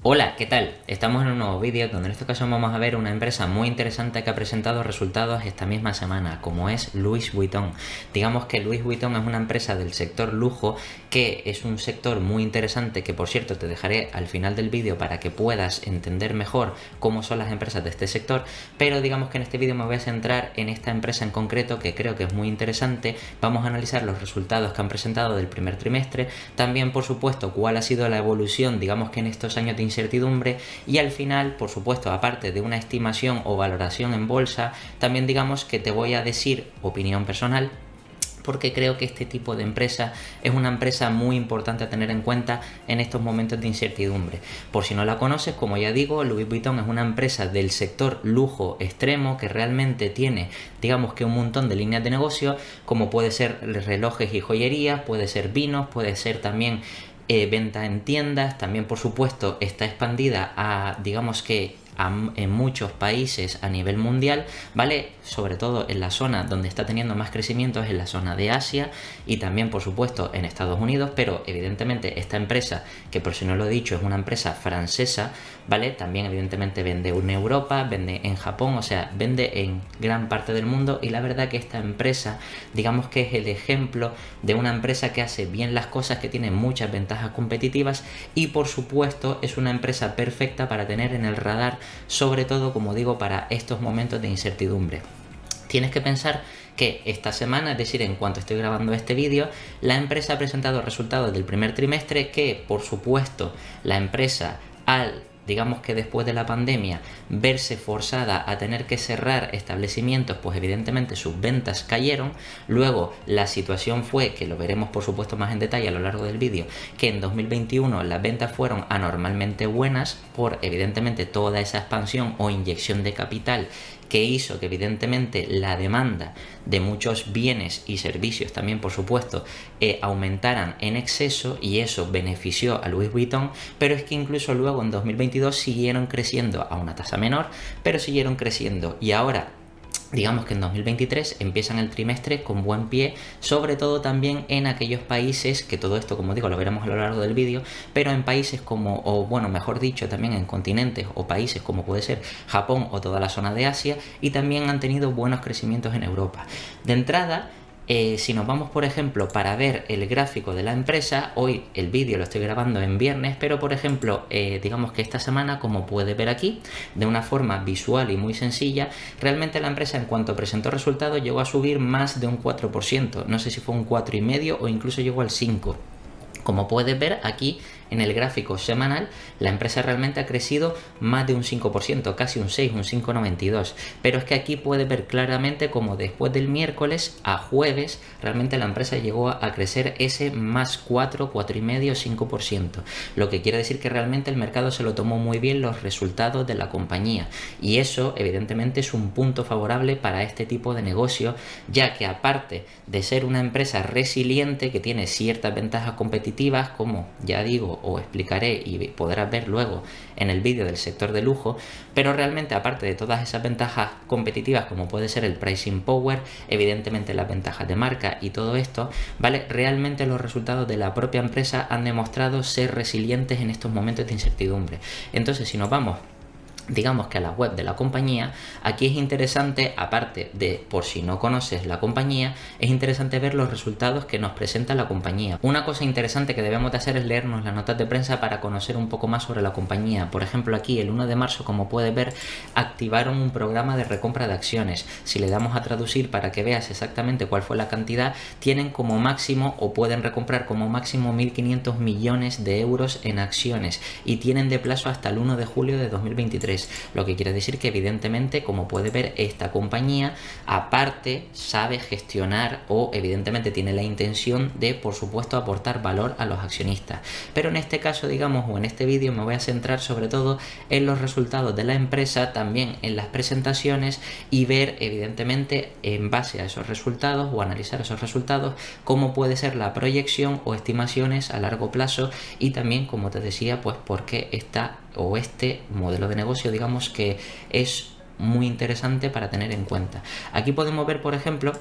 Hola, ¿qué tal? Estamos en un nuevo vídeo donde en este caso vamos a ver una empresa muy interesante que ha presentado resultados esta misma semana, como es Louis Vuitton. Digamos que Louis Vuitton es una empresa del sector lujo que es un sector muy interesante que, por cierto, te dejaré al final del vídeo para que puedas entender mejor cómo son las empresas de este sector, pero digamos que en este vídeo me voy a centrar en esta empresa en concreto que creo que es muy interesante. Vamos a analizar los resultados que han presentado del primer trimestre, también por supuesto cuál ha sido la evolución, digamos que en estos años de incertidumbre, y al final, por supuesto, aparte de una estimación o valoración en bolsa, también digamos que te voy a decir opinión personal, porque creo que este tipo de empresa es una empresa muy importante a tener en cuenta en estos momentos de incertidumbre. Por si no la conoces, como ya digo, Louis Vuitton es una empresa del sector lujo extremo que realmente tiene, digamos que un montón de líneas de negocio, como puede ser relojes y joyería, puede ser vinos, puede ser también venta en tiendas, también por supuesto está expandida a, digamos que en muchos países a nivel mundial, ¿vale? Sobre todo en la zona donde está teniendo más crecimiento es en la zona de Asia y también por supuesto en Estados Unidos, pero evidentemente esta empresa, que por si no lo he dicho es una empresa francesa, ¿vale? También evidentemente vende en Europa, vende en Japón, o sea, vende en gran parte del mundo, y la verdad que esta empresa, digamos que es el ejemplo de una empresa que hace bien las cosas, que tiene muchas ventajas competitivas y por supuesto es una empresa perfecta para tener en el radar, sobre todo, como digo, para estos momentos de incertidumbre. Tienes que pensar que esta semana, es decir, en cuanto estoy grabando este vídeo, la empresa ha presentado resultados del primer trimestre que, por supuesto, la empresa digamos que después de la pandemia, verse forzada a tener que cerrar establecimientos, pues evidentemente sus ventas cayeron. Luego la situación fue, que lo veremos por supuesto más en detalle a lo largo del vídeo, que en 2021 las ventas fueron anormalmente buenas por evidentemente toda esa expansión o inyección de capital que hizo que evidentemente la demanda de muchos bienes y servicios también por supuesto aumentaran en exceso, y eso benefició a Louis Vuitton, pero es que incluso luego en 2022 siguieron creciendo a una tasa menor, pero siguieron creciendo, y ahora digamos que en 2023 empiezan el trimestre con buen pie, sobre todo también en aquellos países, que todo esto como digo lo veremos a lo largo del vídeo, pero en países como, o bueno, mejor dicho, también en continentes o países como puede ser Japón o toda la zona de Asia, y también han tenido buenos crecimientos en Europa. De entrada, si nos vamos por ejemplo para ver el gráfico de la empresa, hoy el vídeo lo estoy grabando en viernes, pero por ejemplo digamos que esta semana, como puedes ver aquí, de una forma visual y muy sencilla, realmente la empresa en cuanto presentó resultados llegó a subir más de un 4%, no sé si fue un 4,5% o incluso llegó al 5%. Como puedes ver aquí en el gráfico semanal, la empresa realmente ha crecido más de un 5%, casi un 6, un 5,92. Pero es que aquí puedes ver claramente como después del miércoles a jueves, realmente la empresa llegó a crecer ese más 4, 4,5, 5%. Lo que quiere decir que realmente el mercado se lo tomó muy bien los resultados de la compañía. Y eso evidentemente es un punto favorable para este tipo de negocio, ya que aparte de ser una empresa resiliente que tiene ciertas ventajas competitivas, como ya digo o explicaré y podrás ver luego en el vídeo del sector de lujo, pero realmente aparte de todas esas ventajas competitivas como puede ser el pricing power, evidentemente las ventajas de marca y todo esto, ¿vale? Realmente los resultados de la propia empresa han demostrado ser resilientes en estos momentos de incertidumbre. Entonces, si nos vamos digamos que a la web de la compañía, aquí es interesante, aparte de por si no conoces la compañía, es interesante ver los resultados que nos presenta la compañía. Una cosa interesante que debemos de hacer es leernos las notas de prensa para conocer un poco más sobre la compañía. Por ejemplo, aquí el 1 de marzo, como puedes ver, activaron un programa de recompra de acciones. Si le damos a traducir para que veas exactamente cuál fue la cantidad, tienen como máximo o pueden recomprar como máximo 1.500 millones de euros en acciones y tienen de plazo hasta el 1 de julio de 2023. Lo que quiere decir que evidentemente, como puede ver, esta compañía aparte sabe gestionar o evidentemente tiene la intención de, por supuesto, aportar valor a los accionistas. Pero en este caso, digamos, o en este vídeo me voy a centrar sobre todo en los resultados de la empresa, también en las presentaciones, y ver evidentemente en base a esos resultados o analizar esos resultados cómo puede ser la proyección o estimaciones a largo plazo, y también, como te decía, pues por qué está o este modelo de negocio digamos que es muy interesante para tener en cuenta. Aquí podemos ver, por ejemplo,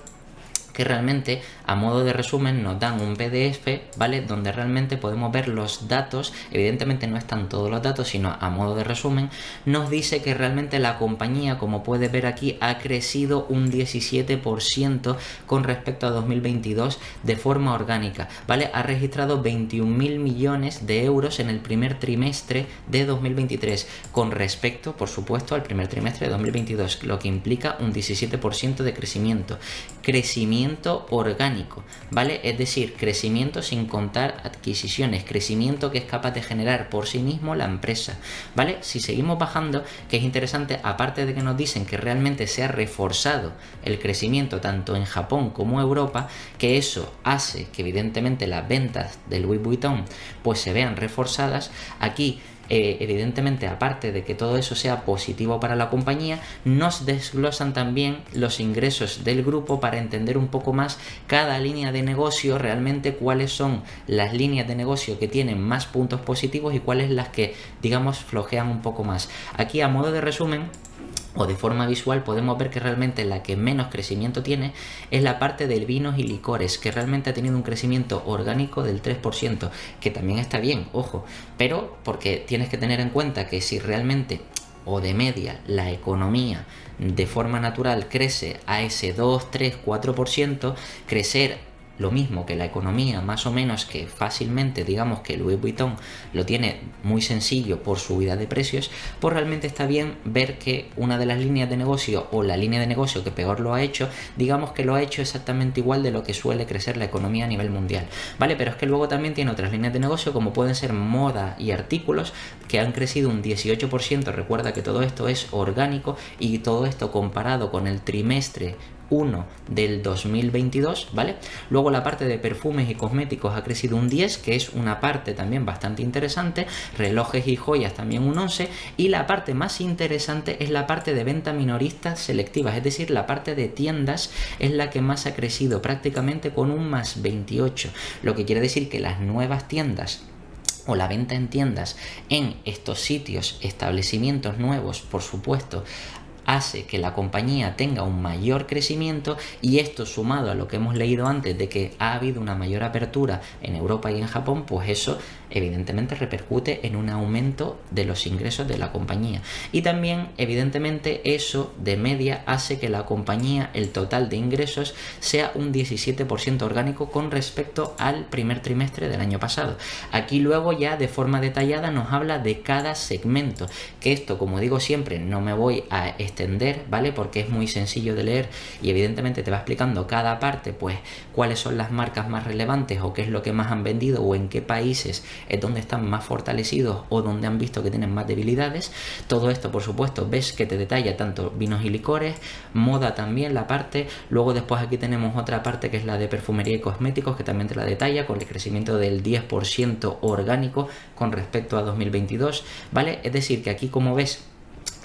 que realmente a modo de resumen nos dan un PDF, ¿vale? Donde realmente podemos ver los datos. Evidentemente no están todos los datos, sino a modo de resumen nos dice que realmente la compañía, como puedes ver aquí, ha crecido un 17% con respecto a 2022 de forma orgánica, ¿vale? Ha registrado 21.000 millones de euros en el primer trimestre de 2023 con respecto, por supuesto, al primer trimestre de 2022, lo que implica un 17% de crecimiento orgánico, ¿vale? Es decir, crecimiento sin contar adquisiciones, crecimiento que es capaz de generar por sí mismo la empresa, ¿vale? Si seguimos bajando, que es interesante, aparte de que nos dicen que realmente se ha reforzado el crecimiento tanto en Japón como Europa, que eso hace que evidentemente las ventas de Louis Vuitton pues se vean reforzadas, aquí evidentemente, aparte de que todo eso sea positivo para la compañía, nos desglosan también los ingresos del grupo para entender un poco más cada línea de negocio, realmente cuáles son las líneas de negocio que tienen más puntos positivos y cuáles las que, digamos, flojean un poco más. Aquí, a modo de resumen o de forma visual, podemos ver que realmente la que menos crecimiento tiene es la parte de vinos y licores, que realmente ha tenido un crecimiento orgánico del 3%, que también está bien, ojo, pero porque tienes que tener en cuenta que si realmente o de media la economía de forma natural crece a ese 2, 3, 4%, crecer lo mismo que la economía, más o menos, que fácilmente digamos que Louis Vuitton lo tiene muy sencillo por subida de precios, pues realmente está bien ver que una de las líneas de negocio o la línea de negocio que peor lo ha hecho, digamos que lo ha hecho exactamente igual de lo que suele crecer la economía a nivel mundial, ¿vale? Pero es que luego también tiene otras líneas de negocio como pueden ser moda y artículos que han crecido un 18%, recuerda que todo esto es orgánico y todo esto comparado con el trimestre 1 del 2022, ¿vale? Luego la parte de perfumes y cosméticos ha crecido un 10, que es una parte también bastante interesante, relojes y joyas también un 11, y la parte más interesante es la parte de venta minorista selectivas, es decir, la parte de tiendas es la que más ha crecido, prácticamente con un más 28, lo que quiere decir que las nuevas tiendas o la venta en tiendas en estos sitios, establecimientos nuevos, por supuesto, hace que la compañía tenga un mayor crecimiento, y esto sumado a lo que hemos leído antes de que ha habido una mayor apertura en Europa y en Japón, pues eso evidentemente repercute en un aumento de los ingresos de la compañía, y también evidentemente eso de media hace que la compañía, el total de ingresos sea un 17% orgánico con respecto al primer trimestre del año pasado. Aquí luego ya de forma detallada nos habla de cada segmento, que esto, como digo siempre, no me voy a extender, ¿vale? Porque es muy sencillo de leer y evidentemente te va explicando cada parte, pues cuáles son las marcas más relevantes o qué es lo que más han vendido o en qué países es donde están más fortalecidos o donde han visto que tienen más debilidades. Todo esto, por supuesto, ves que te detalla tanto vinos y licores, moda también la parte, luego después aquí tenemos otra parte que es la de perfumería y cosméticos, que también te la detalla con el crecimiento del 10% orgánico con respecto a 2022, ¿vale? Es decir, que aquí, como ves,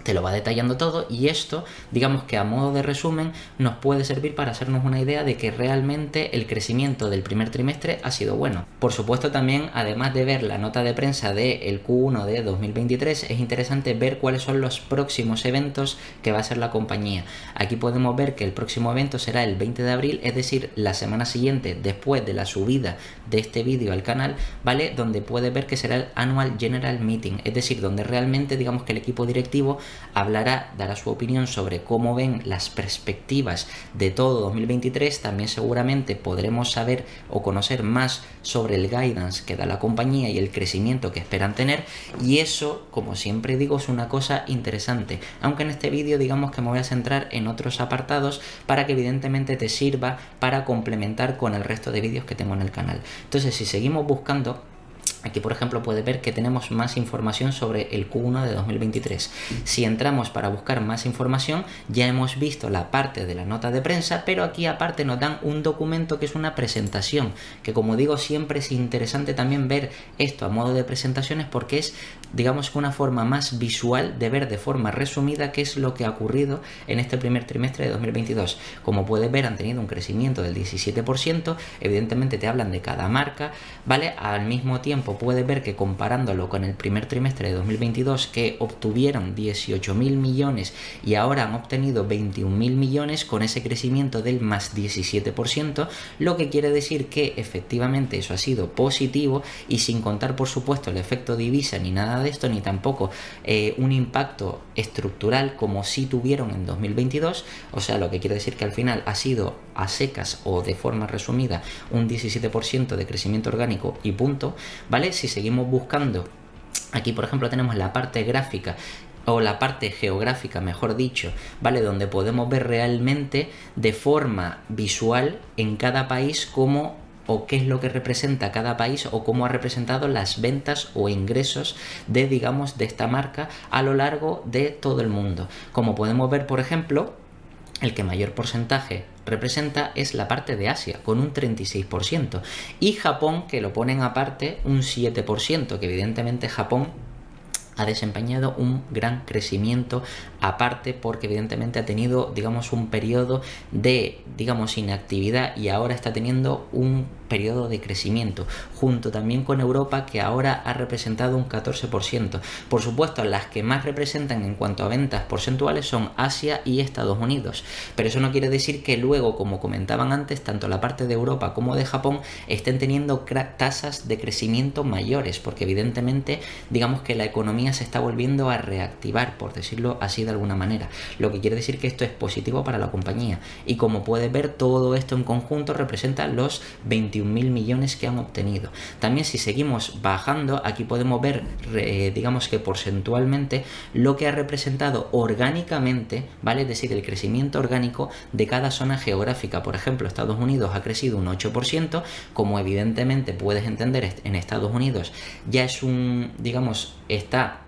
te lo va detallando todo, y esto, digamos que a modo de resumen, nos puede servir para hacernos una idea de que realmente el crecimiento del primer trimestre ha sido bueno. Por supuesto, también, además de ver la nota de prensa del Q1 de 2023, es interesante ver cuáles son los próximos eventos que va a hacer la compañía. Aquí podemos ver que el próximo evento será el 20 de abril, es decir, la semana siguiente después de la subida de este vídeo al canal, ¿vale? Donde puedes ver que será el Annual General Meeting, es decir, donde realmente digamos que el equipo directivo hablará, dará su opinión sobre cómo ven las perspectivas de todo 2023. También seguramente podremos saber o conocer más sobre el guidance que da la compañía y el crecimiento que esperan tener, y eso, como siempre digo, es una cosa interesante, aunque en este vídeo digamos que me voy a centrar en otros apartados para que evidentemente te sirva para complementar con el resto de vídeos que tengo en el canal. Entonces, si seguimos buscando, aquí por ejemplo puedes ver que tenemos más información sobre el Q1 de 2023. Si entramos para buscar más información, ya hemos visto la parte de la nota de prensa, pero aquí aparte nos dan un documento que es una presentación, que como digo siempre es interesante también ver esto a modo de presentaciones, porque es, digamos, una forma más visual de ver de forma resumida qué es lo que ha ocurrido en este primer trimestre de 2022. Como puedes ver, han tenido un crecimiento del 17%, evidentemente te hablan de cada marca, ¿vale? Al mismo tiempo tiempo puedes ver que comparándolo con el primer trimestre de 2022, que obtuvieron 18.000 millones y ahora han obtenido 21.000 millones con ese crecimiento del más 17%, lo que quiere decir que efectivamente eso ha sido positivo, y sin contar por supuesto el efecto divisa ni nada de esto, ni tampoco un impacto estructural como sí tuvieron en 2022, o sea, lo que quiere decir que al final ha sido a secas o de forma resumida un 17% de crecimiento orgánico y punto, ¿vale? Si seguimos buscando, aquí por ejemplo tenemos la parte gráfica o la parte geográfica, mejor dicho, ¿vale? Donde podemos ver realmente de forma visual en cada país cómo o qué es lo que representa cada país o cómo ha representado las ventas o ingresos de, digamos, de esta marca a lo largo de todo el mundo. Como podemos ver, por ejemplo, el que mayor porcentaje representa es la parte de Asia, con un 36%, y Japón, que lo ponen aparte, un 7%, que evidentemente Japón ha desempeñado un gran crecimiento aparte, porque evidentemente ha tenido, digamos, un periodo de, digamos, inactividad y ahora está teniendo un periodo de crecimiento, junto también con Europa, que ahora ha representado un 14%. Por supuesto, las que más representan en cuanto a ventas porcentuales son Asia y Estados Unidos, pero eso no quiere decir que luego, como comentaban antes, tanto la parte de Europa como de Japón estén teniendo tasas de crecimiento mayores, porque evidentemente, digamos que la economía se está volviendo a reactivar, por decirlo así de alguna manera, lo que quiere decir que esto es positivo para la compañía, y como puedes ver, todo esto en conjunto representa los 21.000 millones que han obtenido. También, si seguimos bajando, aquí podemos ver, digamos que porcentualmente, lo que ha representado orgánicamente, ¿vale? Es decir, el crecimiento orgánico de cada zona geográfica. Por ejemplo, Estados Unidos ha crecido un 8%, como evidentemente puedes entender, en Estados Unidos ya es un, digamos, está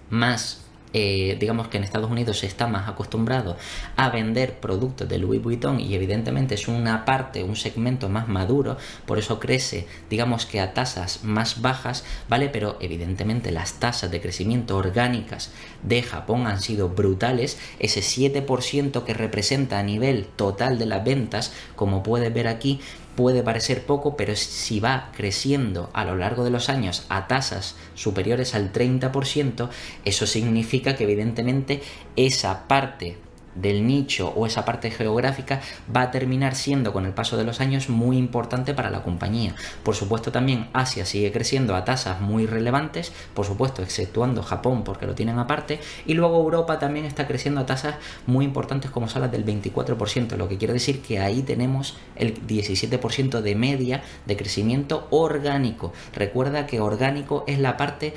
más, digamos que en Estados Unidos se está más acostumbrado a vender productos de Louis Vuitton, y evidentemente es una parte, un segmento más maduro, por eso crece, digamos que a tasas más bajas, ¿vale? Pero evidentemente las tasas de crecimiento orgánicas de Japón han sido brutales. Ese 7% que representa a nivel total de las ventas, como puedes ver aquí, puede parecer poco, pero si va creciendo a lo largo de los años a tasas superiores al 30%, eso significa que evidentemente esa parte del nicho o esa parte geográfica va a terminar siendo, con el paso de los años, muy importante para la compañía. Por supuesto, también Asia sigue creciendo a tasas muy relevantes, por supuesto exceptuando Japón porque lo tienen aparte, y luego Europa también está creciendo a tasas muy importantes como son las del 24%, lo que quiere decir que ahí tenemos el 17% de media de crecimiento orgánico. Recuerda que orgánico es la parte,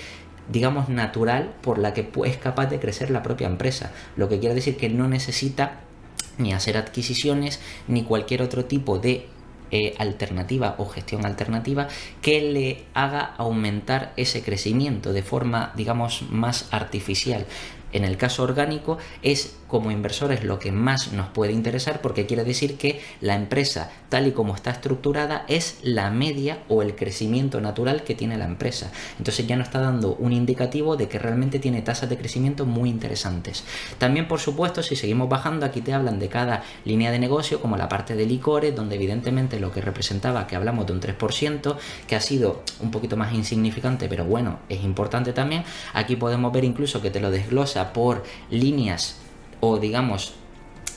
digamos, natural por la que es capaz de crecer la propia empresa, lo que quiere decir que no necesita ni hacer adquisiciones ni cualquier otro tipo de alternativa o gestión alternativa que le haga aumentar ese crecimiento de forma, digamos, más artificial. En el caso orgánico es, como inversores, lo que más nos puede interesar, porque quiere decir que la empresa, tal y como está estructurada, es la media o el crecimiento natural que tiene la empresa. Entonces ya nos está dando un indicativo de que realmente tiene tasas de crecimiento muy interesantes. También, por supuesto, si seguimos bajando, aquí te hablan de cada línea de negocio, como la parte de licores, donde evidentemente lo que representaba, que hablamos de un 3%, que ha sido un poquito más insignificante, pero bueno, es importante también. Aquí podemos ver incluso que te lo desglosa por líneas o, digamos,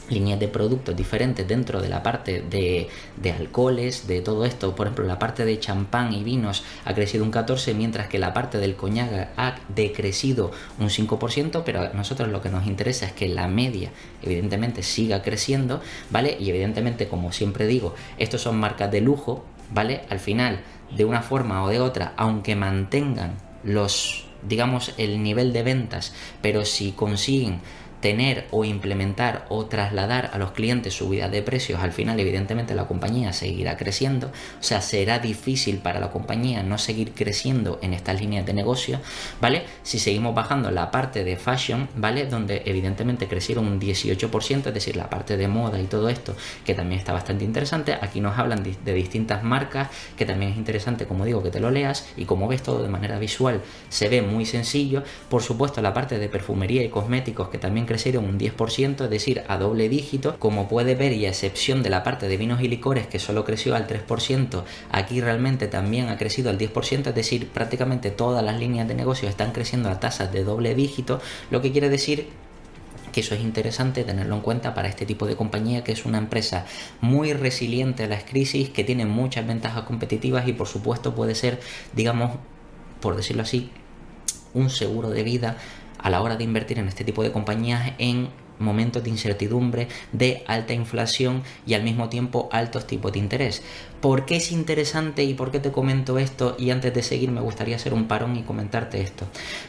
líneas de productos diferentes dentro de la parte de alcoholes, de todo esto. Por ejemplo, la parte de champán y vinos ha crecido un 14%, mientras que la parte del coñac ha decrecido un 5%, pero a nosotros lo que nos interesa es que la media evidentemente siga creciendo, ¿vale? Y evidentemente, como siempre digo, estos son marcas de lujo, ¿vale? Al final, de una forma o de otra, aunque mantengan los, digamos, el nivel de ventas, pero si consiguen tener o implementar o trasladar a los clientes subida de precios, al final evidentemente la compañía seguirá creciendo. O sea, será difícil para la compañía no seguir creciendo en estas líneas de negocio, ¿vale? Si seguimos bajando la parte de fashion, ¿vale? Donde evidentemente crecieron un 18%, es decir, la parte de moda y todo esto, que también está bastante interesante. Aquí nos hablan de distintas marcas, que también es interesante, como digo, que te lo leas, y como ves todo de manera visual se ve muy sencillo. Por supuesto, la parte de perfumería y cosméticos, que también crecieron un 10%, es decir, a doble dígito. Como puedes ver, y a excepción de la parte de vinos y licores, que solo creció al 3%, aquí realmente también ha crecido al 10%, es decir, prácticamente todas las líneas de negocio están creciendo a tasas de doble dígito, lo que quiere decir que eso es interesante tenerlo en cuenta para este tipo de compañía, que es una empresa muy resiliente a las crisis, que tiene muchas ventajas competitivas y por supuesto puede ser, digamos, por decirlo así, un seguro de vida a la hora de invertir en este tipo de compañías en momentos de incertidumbre, de alta inflación y al mismo tiempo altos tipos de interés. ¿Por qué es interesante y por qué te comento esto? Y antes de seguir me gustaría hacer un parón y comentarte esto.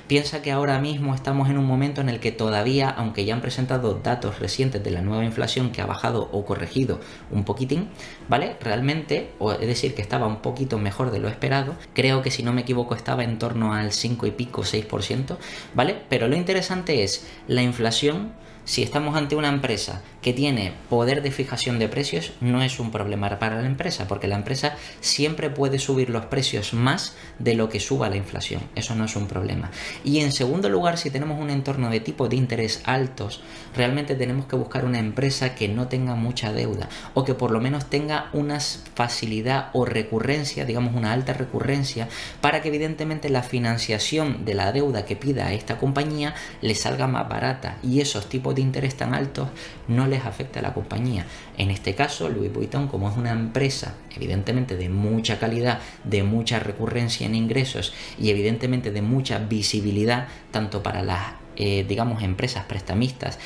Piensa que ahora mismo estamos en un momento en el que todavía, aunque ya han presentado datos recientes de la nueva inflación que ha bajado o corregido un poquitín, ¿vale? Realmente, es decir, que estaba un poquito mejor de lo esperado. Creo que si no me equivoco estaba en torno al 5 y pico, 6%, ¿vale? Pero lo interesante es la inflación. Si estamos ante una empresa que tiene poder de fijación de precios, no es un problema para la empresa, porque la empresa siempre puede subir los precios más de lo que suba la inflación. Eso no es un problema. Y en segundo lugar, si tenemos un entorno de tipo de interés altos, realmente tenemos que buscar una empresa que no tenga mucha deuda o que por lo menos tenga una facilidad o recurrencia, digamos una alta recurrencia, para que evidentemente la financiación de la deuda que pida a esta compañía le salga más barata y esos tipos de interés tan altos no les afecta a la compañía. En este caso, Louis Vuitton, como es una empresa evidentemente de mucha calidad, de mucha recurrencia en ingresos y evidentemente de mucha visibilidad tanto para las digamos empresas prestamistas,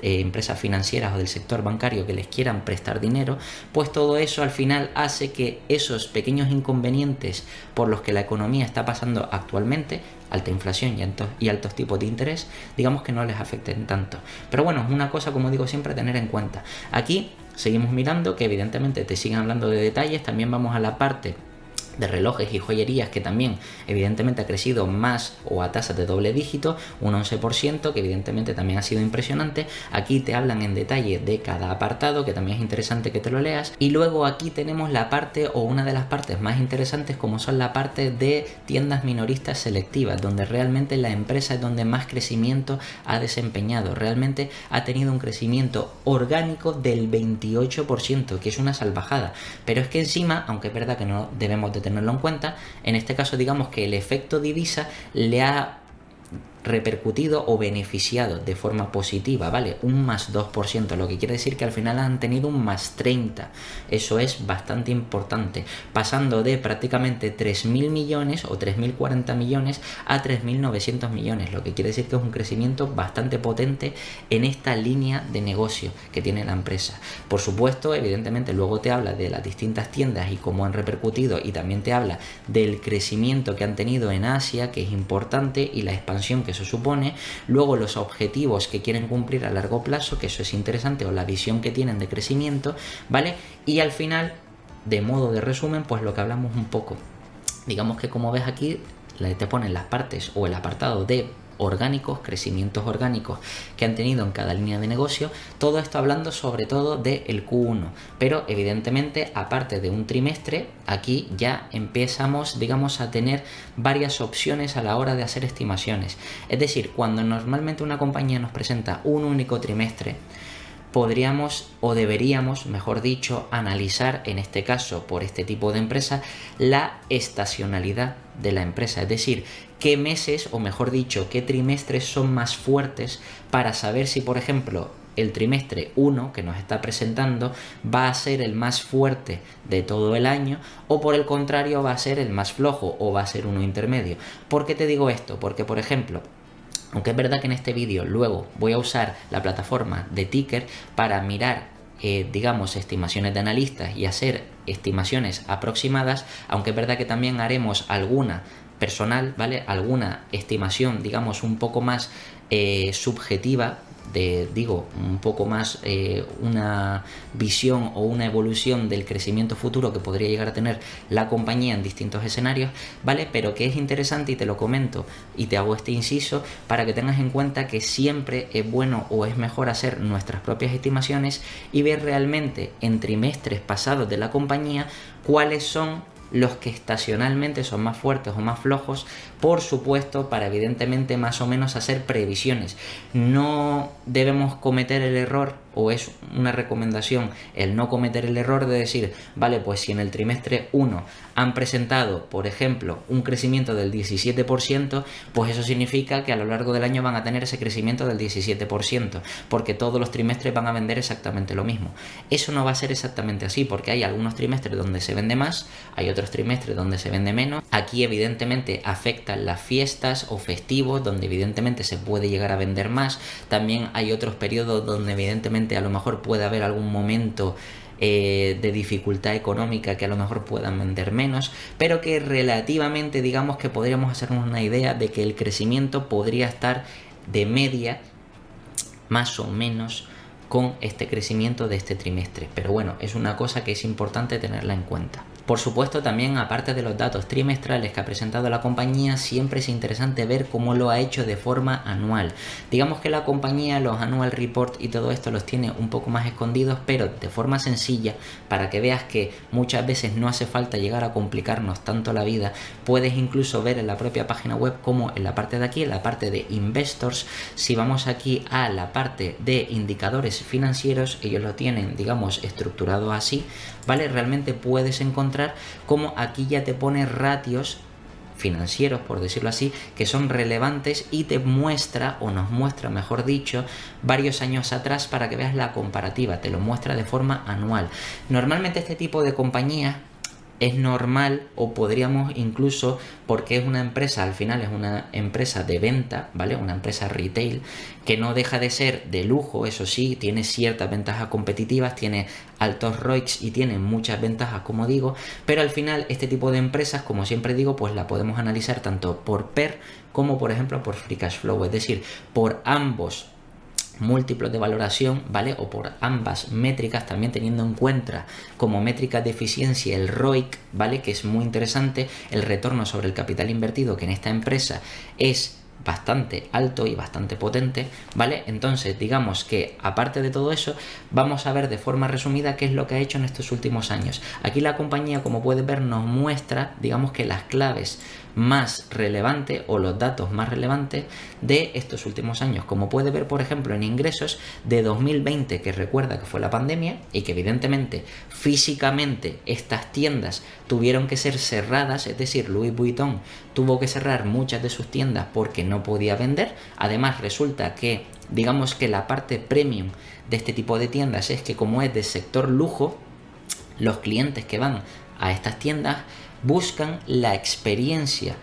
empresas financieras o del sector bancario que les quieran prestar dinero, pues todo eso al final hace que esos pequeños inconvenientes por los que la economía está pasando actualmente, alta inflación y altos tipos de interés, digamos que no les afecten tanto. Pero bueno, es una cosa, como digo siempre, a tener en cuenta. Aquí seguimos mirando que evidentemente te siguen hablando de detalles, también vamos a la parte de relojes y joyerías, que también evidentemente ha crecido más o a tasas de doble dígito, un 11%, que evidentemente también ha sido impresionante. Aquí te hablan en detalle de cada apartado, que también es interesante que te lo leas. Y luego aquí tenemos la parte o una de las partes más interesantes, como son la parte de tiendas minoristas selectivas, donde realmente la empresa es donde más crecimiento ha desempeñado. Realmente ha tenido un crecimiento orgánico del 28%, que es una salvajada. Pero es que encima, aunque es verdad que no debemos de tenerlo en cuenta, en este caso digamos que el efecto divisa le ha repercutido o beneficiado de forma positiva, ¿vale? Un más 2%, lo que quiere decir que al final han tenido un más 30%. Eso es bastante importante, pasando de prácticamente 3.000 millones o 3.040 millones a 3.900 millones, lo que quiere decir que es un crecimiento bastante potente en esta línea de negocio que tiene la empresa. Por supuesto, evidentemente luego te habla de las distintas tiendas y cómo han repercutido, y también te habla del crecimiento que han tenido en Asia, que es importante, y la expansión que eso supone, luego los objetivos que quieren cumplir a largo plazo, que eso es interesante, o la visión que tienen de crecimiento, ¿vale? Y al final, de modo de resumen, pues lo que hablamos un poco, digamos que como ves aquí, te ponen las partes o el apartado de orgánicos, crecimientos orgánicos que han tenido en cada línea de negocio, todo esto hablando sobre todo del Q1, pero evidentemente aparte de un trimestre, aquí ya empezamos, digamos, a tener varias opciones a la hora de hacer estimaciones. Es decir, cuando normalmente una compañía nos presenta un único trimestre, podríamos o deberíamos, mejor dicho, analizar, en este caso por este tipo de empresa, la estacionalidad de la empresa, es decir, qué meses o mejor dicho, qué trimestres son más fuertes para saber si, por ejemplo, el trimestre 1 que nos está presentando va a ser el más fuerte de todo el año, o por el contrario va a ser el más flojo o va a ser uno intermedio. ¿Por qué te digo esto? Porque, por ejemplo, aunque es verdad que en este vídeo luego voy a usar la plataforma de Ticker para mirar, digamos, estimaciones de analistas y hacer estimaciones aproximadas, aunque es verdad que también haremos alguna personal, ¿vale? Alguna estimación, digamos, un poco más subjetiva, un poco más una visión o una evolución del crecimiento futuro que podría llegar a tener la compañía en distintos escenarios, ¿vale? Pero que es interesante, y te lo comento y te hago este inciso para que tengas en cuenta que siempre es bueno o es mejor hacer nuestras propias estimaciones y ver realmente en trimestres pasados de la compañía cuáles son los que estacionalmente son más fuertes o más flojos, por supuesto, para evidentemente más o menos hacer previsiones. No debemos cometer el error, o es una recomendación el no cometer el error de decir, vale, pues si en el trimestre 1 han presentado, por ejemplo, un crecimiento del 17%, pues eso significa que a lo largo del año van a tener ese crecimiento del 17%, porque todos los trimestres van a vender exactamente lo mismo. Eso no va a ser exactamente así, porque hay algunos trimestres donde se vende más, hay otros trimestres donde se vende menos. Aquí evidentemente afectan las fiestas o festivos, donde evidentemente se puede llegar a vender más. También hay otros periodos donde evidentemente a lo mejor puede haber algún momento de dificultad económica que a lo mejor puedan vender menos, pero que relativamente digamos que podríamos hacernos una idea de que el crecimiento podría estar de media más o menos con este crecimiento de este trimestre. Pero bueno, es una cosa que es importante tenerla en cuenta. Por supuesto, también aparte de los datos trimestrales que ha presentado la compañía, siempre es interesante ver cómo lo ha hecho de forma anual. Digamos que la compañía los annual report y todo esto los tiene un poco más escondidos, pero de forma sencilla, para que veas que muchas veces no hace falta llegar a complicarnos tanto la vida. Puedes incluso ver en la propia página web como en la parte de aquí, en la parte de Investors, si vamos aquí a la parte de indicadores financieros, ellos lo tienen, digamos, estructurado así, ¿vale? Realmente puedes encontrar como aquí ya te pone ratios financieros, por decirlo así, que son relevantes y te muestra, o nos muestra mejor dicho, varios años atrás para que veas la comparativa, te lo muestra de forma anual. Normalmente este tipo de compañías es normal, o podríamos incluso, porque es una empresa, al final es una empresa de venta, ¿vale? Una empresa retail, que no deja de ser de lujo, eso sí, tiene ciertas ventajas competitivas, tiene altos ROICs y tiene muchas ventajas, como digo, pero al final este tipo de empresas, como siempre digo, pues la podemos analizar tanto por PER como por ejemplo por Free Cash Flow, es decir, por ambos múltiplos de valoración, ¿vale? O por ambas métricas, también teniendo en cuenta como métrica de eficiencia el ROIC, ¿vale? Que es muy interesante, el retorno sobre el capital invertido, que en esta empresa es bastante alto y bastante potente, ¿vale? Entonces, digamos que aparte de todo eso, vamos a ver de forma resumida qué es lo que ha hecho en estos últimos años. Aquí la compañía, como puedes ver, nos muestra, digamos que las claves más relevantes o los datos más relevantes de estos últimos años. Como puede ver, por ejemplo, en ingresos de 2020, que recuerda que fue la pandemia y que evidentemente físicamente estas tiendas tuvieron que ser cerradas, es decir, Louis Vuitton tuvo que cerrar muchas de sus tiendas porque no podía vender. Además, resulta que, digamos que la parte premium de este tipo de tiendas es que, como es del sector lujo, los clientes que van a estas tiendas buscan la experiencia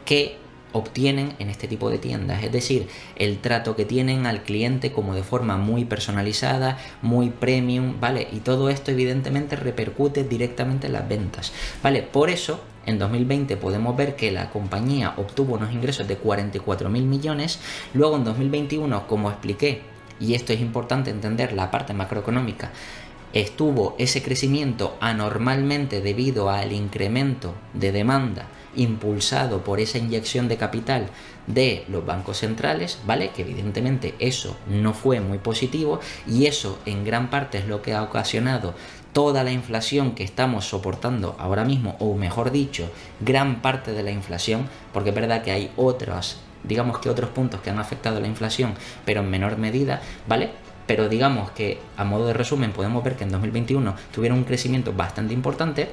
que obtienen en este tipo de tiendas, es decir, el trato que tienen al cliente como de forma muy personalizada, muy premium, ¿vale? Y todo esto evidentemente repercute directamente en las ventas, ¿vale? Por eso, en 2020 podemos ver que la compañía obtuvo unos ingresos de 44.000 millones, luego en 2021, como expliqué, y esto es importante entender la parte macroeconómica, estuvo ese crecimiento anormalmente debido al incremento de demanda impulsado por esa inyección de capital de los bancos centrales, ¿vale? Que evidentemente eso no fue muy positivo y eso en gran parte es lo que ha ocasionado toda la inflación que estamos soportando ahora mismo, o mejor dicho, gran parte de la inflación, porque es verdad que hay otros puntos que han afectado a la inflación, pero en menor medida, ¿vale? Pero digamos que a modo de resumen podemos ver que en 2021 tuvieron un crecimiento bastante importante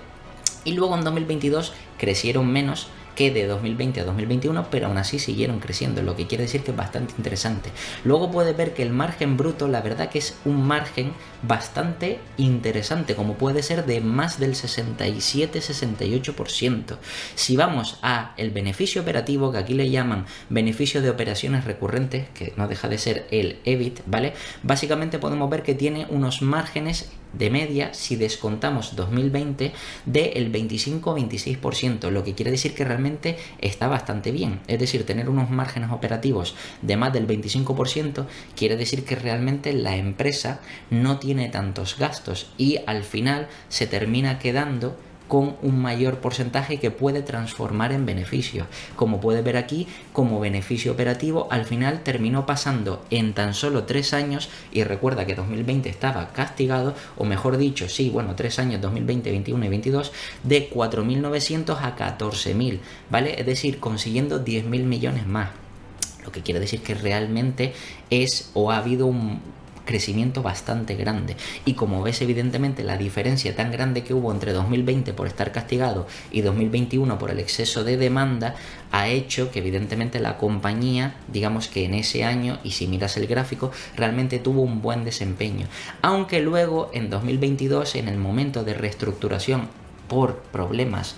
y luego en 2022 crecieron menos que de 2020 a 2021, pero aún así siguieron creciendo, lo que quiere decir que es bastante interesante. Luego puedes ver que el margen bruto, la verdad que es un margen bastante interesante, como puede ser de más del 67-68%. Si vamos a el beneficio operativo, que aquí le llaman beneficio de operaciones recurrentes, que no deja de ser el EBIT, ¿vale? Básicamente podemos ver que tiene unos márgenes de media, si descontamos 2020, del 25-26%, lo que quiere decir que realmente está bastante bien. Es decir, tener unos márgenes operativos de más del 25% quiere decir que realmente la empresa no tiene tantos gastos y al final se termina quedando con un mayor porcentaje que puede transformar en beneficios. Como puedes ver aquí, como beneficio operativo, al final terminó pasando en tan solo 3 años, y recuerda que 2020 estaba castigado, o mejor dicho, sí, bueno, 3 años, 2020, 21 y 22, de 4.900 a 14.000, ¿vale? Es decir, consiguiendo 10.000 millones más. Lo que quiere decir que realmente ha habido un crecimiento bastante grande, y como ves, evidentemente la diferencia tan grande que hubo entre 2020 por estar castigado y 2021 por el exceso de demanda ha hecho que evidentemente la compañía, digamos que en ese año, y si miras el gráfico, realmente tuvo un buen desempeño, aunque luego en 2022, en el momento de reestructuración por problemas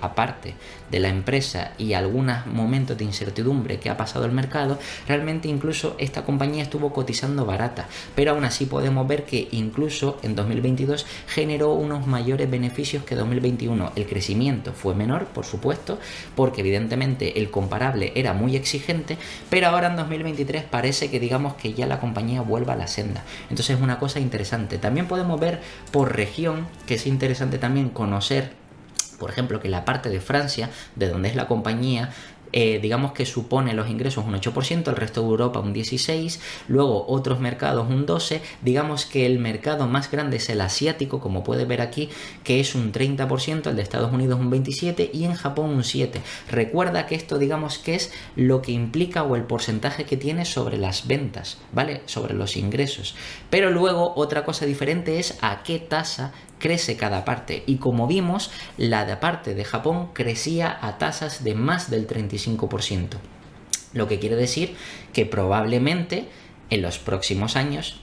aparte de la empresa y algunos momentos de incertidumbre que ha pasado el mercado, realmente incluso esta compañía estuvo cotizando barata, pero aún así podemos ver que incluso en 2022 generó unos mayores beneficios que 2021. El crecimiento fue menor, por supuesto, porque evidentemente el comparable era muy exigente, pero ahora en 2023 parece que digamos que ya la compañía vuelva a la senda. Entonces es una cosa interesante. También podemos ver por región, que es interesante también conocer, por ejemplo, que la parte de Francia, de donde es la compañía, digamos que supone los ingresos un 8%, el resto de Europa un 16%, luego otros mercados un 12%, digamos que el mercado más grande es el asiático, como puedes ver aquí, que es un 30%, el de Estados Unidos un 27% y en Japón un 7%. Recuerda que esto digamos que es lo que implica o el porcentaje que tiene sobre las ventas, ¿vale? Sobre los ingresos. Pero luego otra cosa diferente es a qué tasa crece cada parte, y como vimos, la de parte de Japón crecía a tasas de más del 35%, lo que quiere decir que probablemente en los próximos años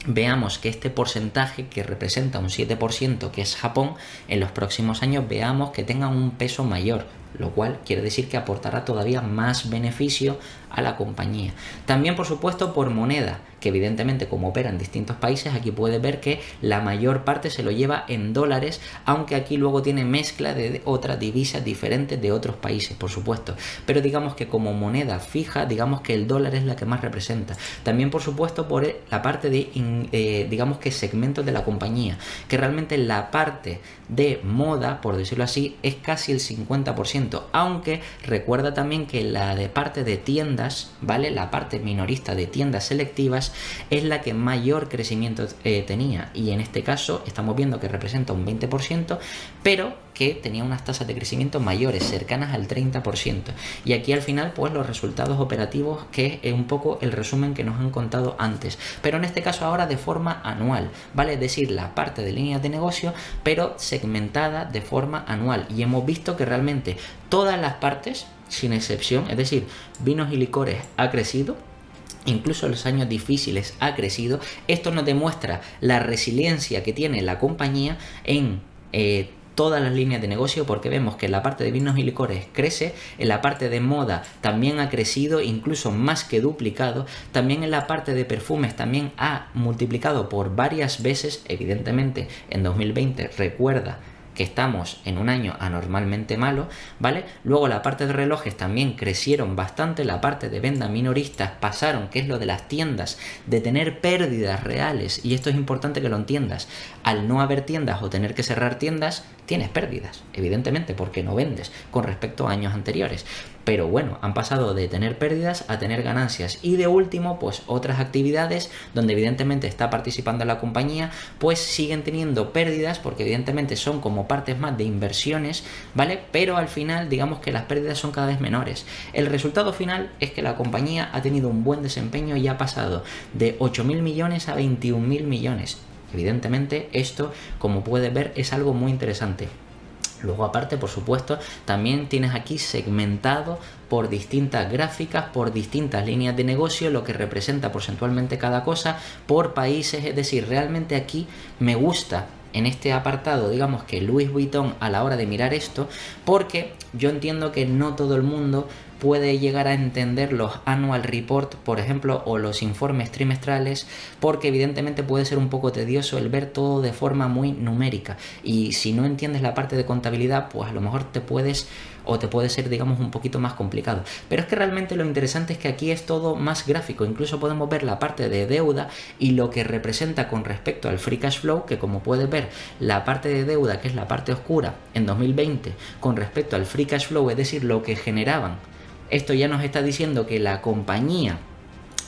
veamos que este porcentaje, que representa un 7%, que es Japón, en los próximos años veamos que tenga un peso mayor, lo cual quiere decir que aportará todavía más beneficio a la compañía. También, por supuesto, por moneda, que evidentemente como opera en distintos países, aquí puedes ver que la mayor parte se lo lleva en dólares, aunque aquí luego tiene mezcla de otras divisas diferentes de otros países, por supuesto. Pero digamos que como moneda fija, digamos que el dólar es la que más representa. También, por supuesto, por la parte de, digamos que segmentos de la compañía, que realmente la parte de moda, por decirlo así, es casi el 50%, aunque recuerda también que la de parte de tiendas, ¿vale? La parte minorista de tiendas selectivas es la que mayor crecimiento tenía, y en este caso estamos viendo que representa un 20%, pero que tenía unas tasas de crecimiento mayores, cercanas al 30%. Y aquí al final pues los resultados operativos, que es un poco el resumen que nos han contado antes, pero en este caso ahora de forma anual, ¿vale? Es decir, la parte de líneas de negocio, pero segmentada de forma anual, y hemos visto que realmente todas las partes, sin excepción, es decir, vinos y licores ha crecido, incluso en los años difíciles ha crecido. Esto nos demuestra la resiliencia que tiene la compañía en todas las líneas de negocio, porque vemos que en la parte de vinos y licores crece, en la parte de moda también ha crecido, incluso más que duplicado, también en la parte de perfumes también ha multiplicado por varias veces, evidentemente en 2020, recuerda que estamos en un año anormalmente malo, ¿vale? Luego la parte de relojes también crecieron bastante, la parte de venta minoristas pasaron, que es lo de las tiendas, de tener pérdidas reales, y esto es importante que lo entiendas, al no haber tiendas o tener que cerrar tiendas, tienes pérdidas, evidentemente, porque no vendes con respecto a años anteriores. Pero bueno, han pasado de tener pérdidas a tener ganancias. Y de último, pues otras actividades donde evidentemente está participando la compañía, pues siguen teniendo pérdidas, porque evidentemente son como partes más de inversiones, ¿vale? Pero al final digamos que las pérdidas son cada vez menores. El resultado final es que la compañía ha tenido un buen desempeño y ha pasado de 8.000 millones a 21.000 millones. Evidentemente esto, como puedes ver, es algo muy interesante. Luego aparte, por supuesto, también tienes aquí segmentado por distintas gráficas, por distintas líneas de negocio, lo que representa porcentualmente cada cosa, por países. Es decir, realmente aquí me gusta en este apartado, digamos que Louis Vuitton, a la hora de mirar esto, porque yo entiendo que no todo el mundo puede llegar a entender los annual report, por ejemplo, o los informes trimestrales, porque evidentemente puede ser un poco tedioso el ver todo de forma muy numérica, y si no entiendes la parte de contabilidad, pues a lo mejor te puede ser, digamos, un poquito más complicado. Pero es que realmente lo interesante es que aquí es todo más gráfico. Incluso podemos ver la parte de deuda y lo que representa con respecto al free cash flow, que como puedes ver, la parte de deuda, que es la parte oscura en 2020, con respecto al free cash flow, es decir, lo que generaban. Esto ya nos está diciendo que la compañía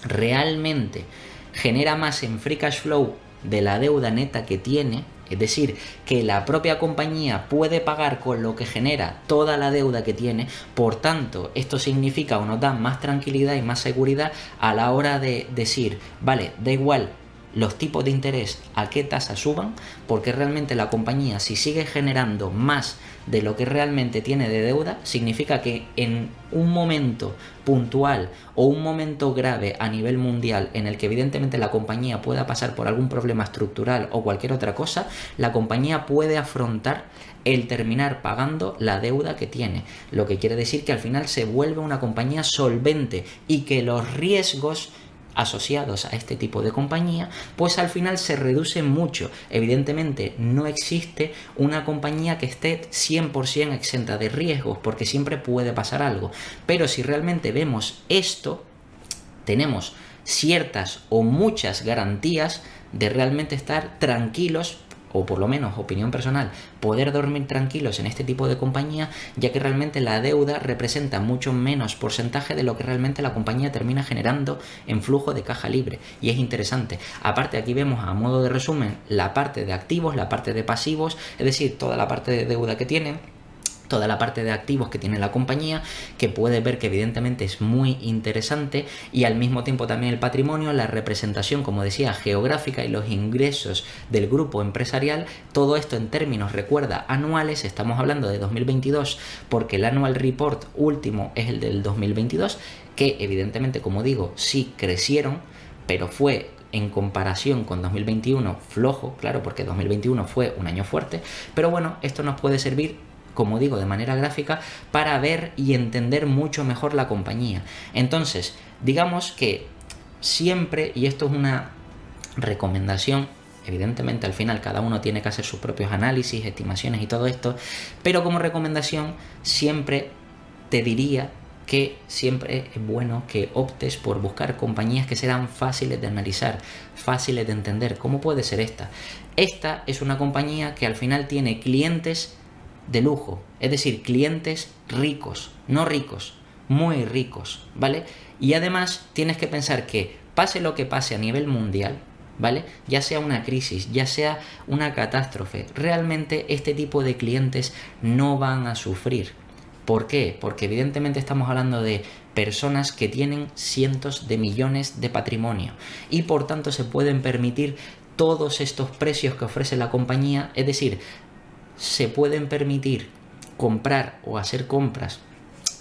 realmente genera más en free cash flow de la deuda neta que tiene, es decir, que la propia compañía puede pagar con lo que genera toda la deuda que tiene. Por tanto, esto significa o nos da más tranquilidad y más seguridad a la hora de decir, vale, da igual los tipos de interés a qué tasa suban, porque realmente la compañía, si sigue generando más de lo que realmente tiene de deuda, significa que en un momento puntual o un momento grave a nivel mundial en el que evidentemente la compañía pueda pasar por algún problema estructural o cualquier otra cosa, la compañía puede afrontar el terminar pagando la deuda que tiene, lo que quiere decir que al final se vuelve una compañía solvente y que los riesgos asociados a este tipo de compañía, pues al final se reducen mucho. Evidentemente no existe una compañía que esté 100% exenta de riesgos, porque siempre puede pasar algo, pero si realmente vemos esto, tenemos ciertas o muchas garantías de realmente estar tranquilos, o por lo menos, opinión personal, poder dormir tranquilos en este tipo de compañía, ya que realmente la deuda representa mucho menos porcentaje de lo que realmente la compañía termina generando en flujo de caja libre, y es interesante. Aparte, aquí vemos a modo de resumen la parte de activos, la parte de pasivos, es decir, toda la parte de deuda que tienen, toda la parte de activos que tiene la compañía, que puede ver que evidentemente es muy interesante, y al mismo tiempo también el patrimonio, la representación, como decía, geográfica y los ingresos del grupo empresarial. Todo esto en términos, recuerda, anuales. Estamos hablando de 2022 porque el annual report último es el del 2022, que evidentemente, como digo, sí crecieron, pero fue en comparación con 2021 flojo, claro, porque 2021 fue un año fuerte. Pero bueno, esto nos puede servir, como digo, de manera gráfica, para ver y entender mucho mejor la compañía. Entonces, digamos que siempre, y esto es una recomendación, evidentemente al final cada uno tiene que hacer sus propios análisis, estimaciones y todo esto, pero como recomendación siempre te diría que siempre es bueno que optes por buscar compañías que serán fáciles de analizar, fáciles de entender. ¿Cómo puede ser esta? Esta es una compañía que al final tiene clientes de lujo, es decir, clientes ricos, no ricos, muy ricos, ¿vale? Y además tienes que pensar que pase lo que pase a nivel mundial, ¿vale? Ya sea una crisis, ya sea una catástrofe, realmente este tipo de clientes no van a sufrir. ¿Por qué? Porque evidentemente estamos hablando de personas que tienen cientos de millones de patrimonio y por tanto se pueden permitir todos estos precios que ofrece la compañía, es decir, se pueden permitir comprar o hacer compras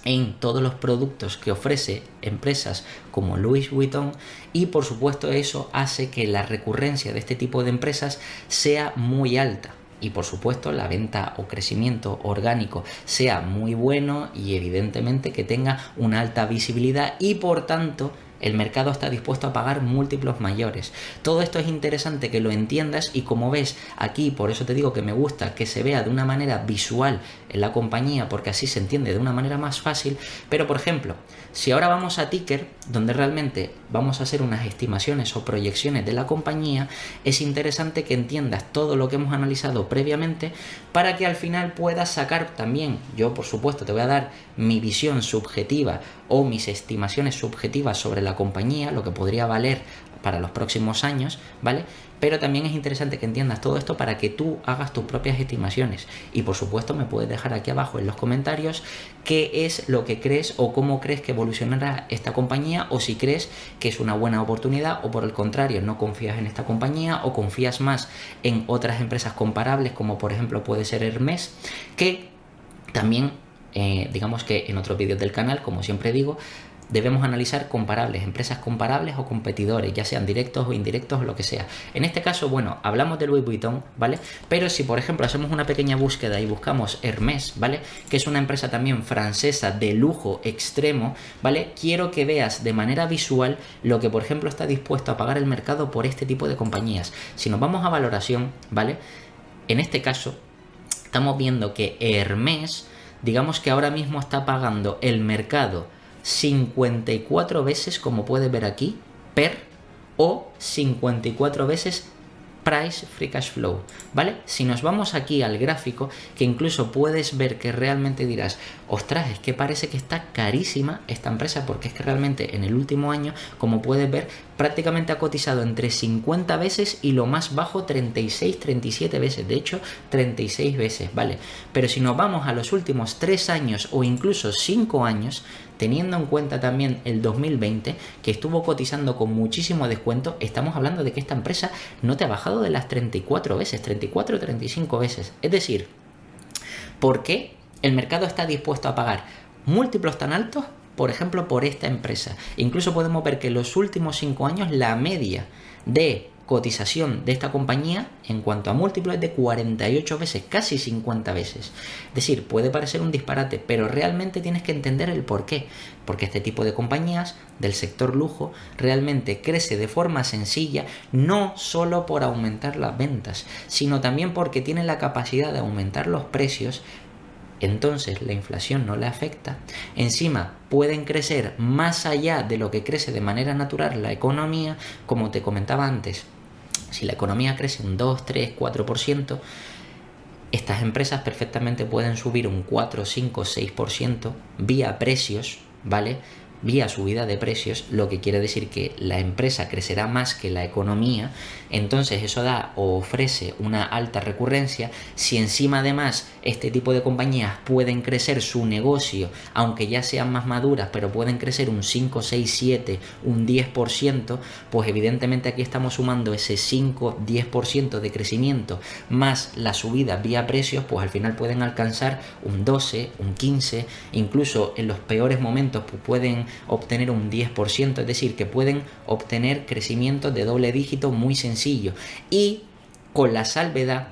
en todos los productos que ofrece empresas como Louis Vuitton, y por supuesto eso hace que la recurrencia de este tipo de empresas sea muy alta y por supuesto la venta o crecimiento orgánico sea muy bueno y evidentemente que tenga una alta visibilidad y por tanto el mercado está dispuesto a pagar múltiplos mayores. Todo esto es interesante que lo entiendas y como ves aquí, por eso te digo que me gusta que se vea de una manera visual en la compañía porque así se entiende de una manera más fácil. Pero por ejemplo, si ahora vamos a Ticker, donde realmente vamos a hacer unas estimaciones o proyecciones de la compañía, es interesante que entiendas todo lo que hemos analizado previamente para que al final puedas sacar también, yo por supuesto te voy a dar mi visión subjetiva o mis estimaciones subjetivas sobre la compañía, lo que podría valer para los próximos años, ¿vale? Pero también es interesante que entiendas todo esto para que tú hagas tus propias estimaciones. Y por supuesto me puedes dejar aquí abajo en los comentarios qué es lo que crees o cómo crees que evolucionará esta compañía, o si crees que es una buena oportunidad o por el contrario no confías en esta compañía o confías más en otras empresas comparables como por ejemplo puede ser Hermès, que también digamos que en otros vídeos del canal, como siempre digo, debemos analizar comparables, empresas comparables o competidores, ya sean directos o indirectos o lo que sea. En este caso, bueno, hablamos de Louis Vuitton, ¿vale? Pero si, por ejemplo, hacemos una pequeña búsqueda y buscamos Hermès, ¿vale? Que es una empresa también francesa de lujo extremo, ¿vale? Quiero que veas de manera visual lo que, por ejemplo, está dispuesto a pagar el mercado por este tipo de compañías. Si nos vamos a valoración, ¿vale? En este caso, estamos viendo que Hermès, digamos que ahora mismo está pagando el mercado 54 veces, como puedes ver aquí, PER, o 54 veces Price Free Cash Flow, ¿vale? Si nos vamos aquí al gráfico, que incluso puedes ver que realmente dirás, ostras, es que parece que está carísima esta empresa, porque es que realmente en el último año, como puedes ver, prácticamente ha cotizado entre 50 veces y lo más bajo 36, 37 veces, de hecho 36 veces, ¿vale? Pero si nos vamos a los últimos 3 años o incluso 5 años, teniendo en cuenta también el 2020, que estuvo cotizando con muchísimo descuento, estamos hablando de que esta empresa no te ha bajado de las 34 veces, 34 o 35 veces. Es decir, ¿por qué el mercado está dispuesto a pagar múltiplos tan altos, por ejemplo, por esta empresa? Incluso podemos ver que en los últimos 5 años la media de cotización de esta compañía en cuanto a múltiplos es de 48 veces, casi 50 veces. Es decir, puede parecer un disparate, pero realmente tienes que entender el por qué. Porque este tipo de compañías del sector lujo realmente crece de forma sencilla, no solo por aumentar las ventas, sino también porque tiene la capacidad de aumentar los precios. Entonces la inflación no le afecta. Encima pueden crecer más allá de lo que crece de manera natural la economía, como te comentaba antes. Si la economía crece un 2, 3, 4%, estas empresas perfectamente pueden subir un 4, 5, 6% vía precios, ¿vale? Vía subida de precios, lo que quiere decir que la empresa crecerá más que la economía. Entonces eso da o ofrece una alta recurrencia. Si encima además este tipo de compañías pueden crecer su negocio, aunque ya sean más maduras, pero pueden crecer un 5, 6, 7, un 10%, pues evidentemente aquí estamos sumando ese 5, 10% de crecimiento más la subida vía precios, pues al final pueden alcanzar un 12, un 15, incluso en los peores momentos pues pueden obtener un 10%, es decir, que pueden obtener crecimiento de doble dígito muy sencillo, y con la salvedad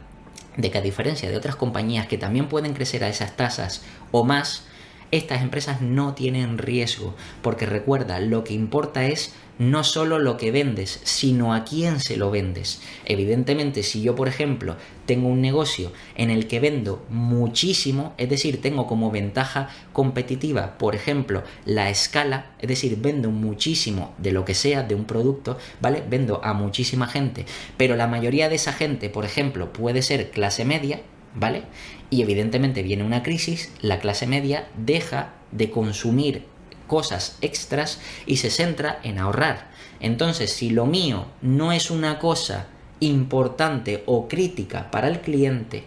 de que, a diferencia de otras compañías que también pueden crecer a esas tasas o más, estas empresas no tienen riesgo, porque recuerda, lo que importa es no solo lo que vendes, sino a quién se lo vendes. Evidentemente, si yo, por ejemplo, tengo un negocio en el que vendo muchísimo, es decir, tengo como ventaja competitiva, por ejemplo, la escala, es decir, vendo muchísimo de lo que sea, de un producto, ¿vale? Vendo a muchísima gente, pero la mayoría de esa gente, por ejemplo, puede ser clase media, ¿vale? Y evidentemente viene una crisis, la clase media deja de consumir cosas extras y se centra en ahorrar. Entonces, si lo mío no es una cosa importante o crítica para el cliente,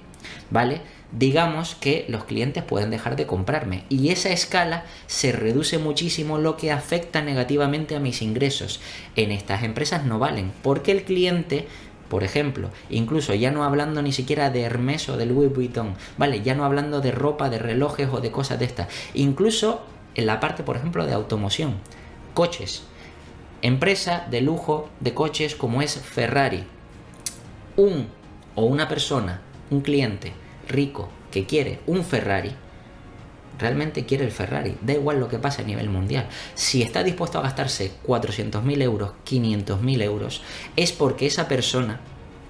¿vale? Digamos que los clientes pueden dejar de comprarme y esa escala se reduce muchísimo, lo que afecta negativamente a mis ingresos. En estas empresas no valen, porque el cliente, por ejemplo, incluso ya no hablando ni siquiera de Hermès o de Louis Vuitton, ¿vale? Ya no hablando de ropa, de relojes o de cosas de estas. Incluso en la parte, por ejemplo, de automoción, coches. Empresa de lujo de coches como es Ferrari. Una persona, un cliente rico que quiere un Ferrari, realmente quiere el Ferrari, da igual lo que pase a nivel mundial. Si está dispuesto a gastarse 400.000 euros, 500.000 euros, es porque esa persona,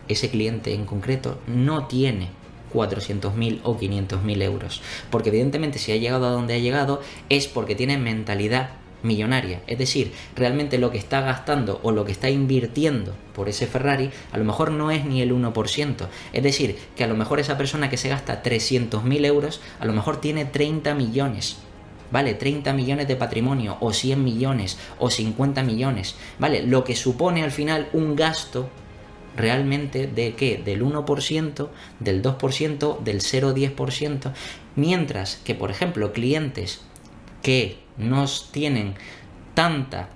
ese cliente en concreto, no tiene 400.000 o 500.000 euros. Porque evidentemente si ha llegado a donde ha llegado es porque tiene mentalidad millonaria. Es decir, realmente lo que está gastando o lo que está invirtiendo por ese Ferrari a lo mejor no es ni el 1%. Es decir, que a lo mejor esa persona que se gasta 300.000 euros a lo mejor tiene 30 millones. ¿Vale? 30 millones de patrimonio, o 100 millones, o 50 millones. ¿Vale? Lo que supone al final un gasto realmente de ¿qué? Del 1%, del 2%, del 0,10%, mientras que, por ejemplo, clientes que no tienen tanta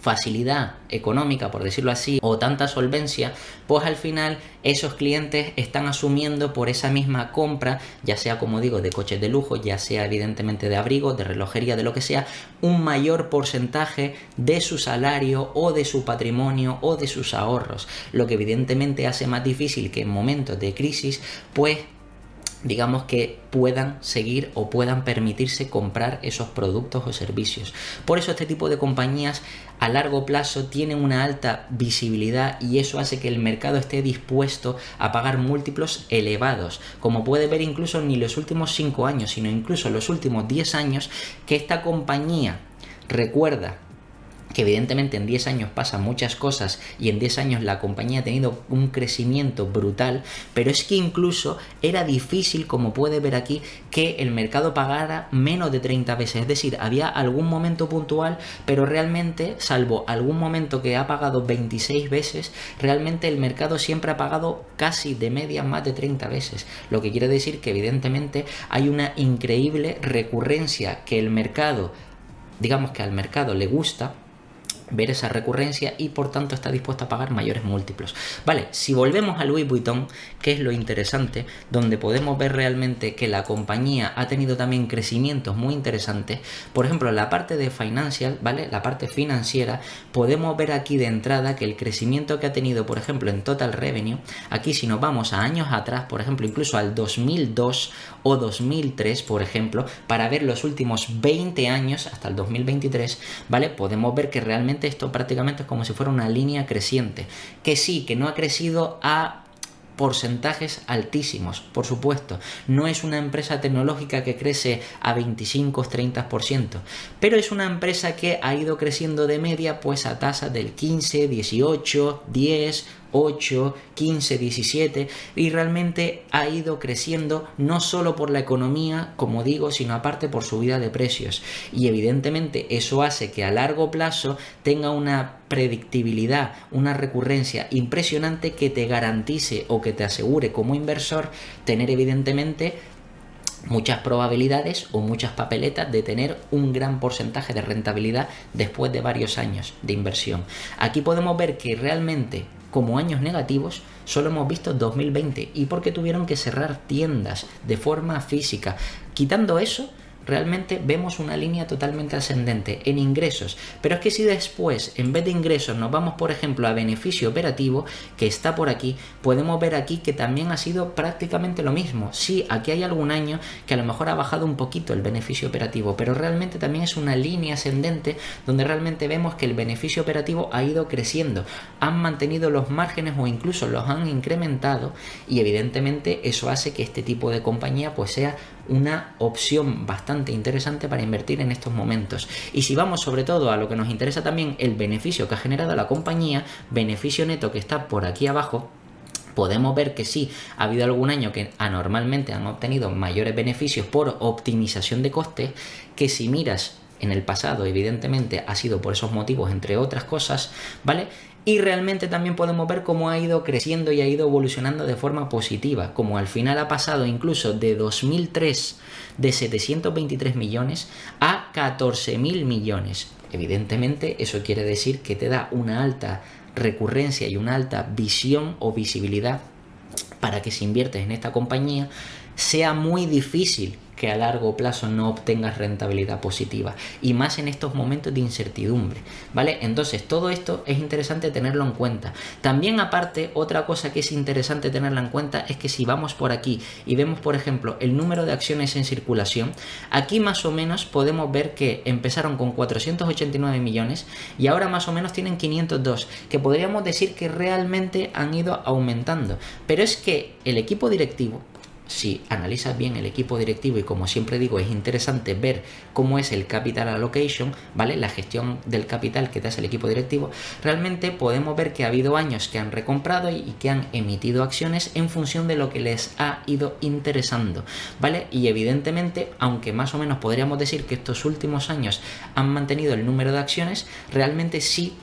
facilidad económica, por decirlo así, o tanta solvencia, pues al final esos clientes están asumiendo por esa misma compra, ya sea, como digo, de coches de lujo, ya sea evidentemente de abrigos, de relojería, de lo que sea, un mayor porcentaje de su salario o de su patrimonio o de sus ahorros, lo que evidentemente hace más difícil que en momentos de crisis, pues digamos que puedan seguir o puedan permitirse comprar esos productos o servicios. Por eso este tipo de compañías a largo plazo tienen una alta visibilidad y eso hace que el mercado esté dispuesto a pagar múltiplos elevados, como puede ver incluso ni los últimos 5 años, sino incluso los últimos 10 años, que esta compañía, recuerda que evidentemente en 10 años pasan muchas cosas y en 10 años la compañía ha tenido un crecimiento brutal, pero es que incluso era difícil, como puede ver aquí, que el mercado pagara menos de 30 veces, es decir, había algún momento puntual, pero realmente, salvo algún momento que ha pagado 26 veces, realmente el mercado siempre ha pagado casi de media más de 30 veces, lo que quiere decir que evidentemente hay una increíble recurrencia que el mercado, digamos que al mercado le gusta ver esa recurrencia y por tanto está dispuesto a pagar mayores múltiplos. Vale, si volvemos a Louis Vuitton, que es lo interesante, donde podemos ver realmente que la compañía ha tenido también crecimientos muy interesantes. Por ejemplo, la parte de financial, ¿vale? La parte financiera, podemos ver aquí de entrada que el crecimiento que ha tenido, por ejemplo, en total revenue, aquí si nos vamos a años atrás, por ejemplo, incluso al 2002 o 2003, por ejemplo, para ver los últimos 20 años hasta el 2023, ¿vale? Podemos ver que realmente esto prácticamente es como si fuera una línea creciente, que sí, que no ha crecido a porcentajes altísimos, por supuesto, no es una empresa tecnológica que crece a 25-30%, pero es una empresa que ha ido creciendo de media pues a tasas del 15, 18, 10, 8, 15, 17 y realmente ha ido creciendo no solo por la economía, como digo, sino aparte por subida de precios y evidentemente eso hace que a largo plazo tenga una predictibilidad, una recurrencia impresionante que te garantice o que te asegure como inversor tener evidentemente muchas probabilidades o muchas papeletas de tener un gran porcentaje de rentabilidad después de varios años de inversión. Aquí podemos ver que realmente como años negativos solo hemos visto 2020 y porque tuvieron que cerrar tiendas de forma física. Quitando eso, realmente vemos una línea totalmente ascendente en ingresos, pero es que si después en vez de ingresos nos vamos por ejemplo a beneficio operativo, que está por aquí, podemos ver aquí que también ha sido prácticamente lo mismo. Sí, aquí hay algún año que a lo mejor ha bajado un poquito el beneficio operativo, pero realmente también es una línea ascendente donde realmente vemos que el beneficio operativo ha ido creciendo, han mantenido los márgenes o incluso los han incrementado y evidentemente eso hace que este tipo de compañía pues sea una opción bastante interesante para invertir en estos momentos. Y si vamos sobre todo a lo que nos interesa también, el beneficio que ha generado la compañía, beneficio neto que está por aquí abajo, podemos ver que sí, ha habido algún año que anormalmente han obtenido mayores beneficios por optimización de costes, que si miras en el pasado evidentemente ha sido por esos motivos entre otras cosas, ¿vale? Y realmente también podemos ver cómo ha ido creciendo y ha ido evolucionando de forma positiva, como al final ha pasado incluso de 2003 de 723 millones a 14.000 millones. Evidentemente eso quiere decir que te da una alta recurrencia y una alta visión o visibilidad para que si inviertes en esta compañía sea muy difícil que a largo plazo no obtengas rentabilidad positiva y más en estos momentos de incertidumbre, ¿vale? Entonces todo esto es interesante tenerlo en cuenta. También aparte, otra cosa que es interesante tenerla en cuenta es que si vamos por aquí y vemos por ejemplo el número de acciones en circulación, aquí más o menos podemos ver que empezaron con 489 millones y ahora más o menos tienen 502, que podríamos decir que realmente han ido aumentando, pero es que el equipo directivo, si analizas bien el equipo directivo, y como siempre digo, es interesante ver cómo es el capital allocation, ¿vale? La gestión del capital que te hace el equipo directivo, realmente podemos ver que ha habido años que han recomprado y que han emitido acciones en función de lo que les ha ido interesando, ¿vale? Y evidentemente, aunque más o menos podríamos decir que estos últimos años han mantenido el número de acciones, realmente sí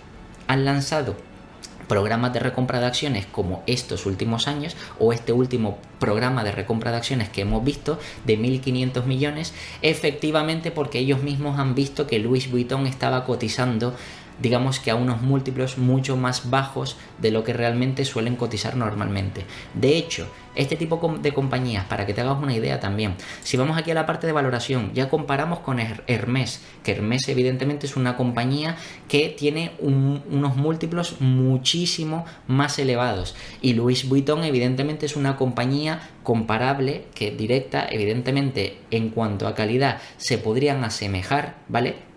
han lanzado programas de recompra de acciones como estos últimos años o este último programa de recompra de acciones que hemos visto de 1.500 millones, efectivamente porque ellos mismos han visto que Louis Vuitton estaba cotizando digamos que a unos múltiplos mucho más bajos de lo que realmente suelen cotizar normalmente. De hecho, este tipo de compañías, para que te hagas una idea también, si vamos aquí a la parte de valoración, ya comparamos con Hermès, que Hermès evidentemente es una compañía que tiene unos múltiplos muchísimo más elevados, y Louis Vuitton evidentemente es una compañía comparable, que directa, evidentemente en cuanto a calidad se podrían asemejar, ¿vale?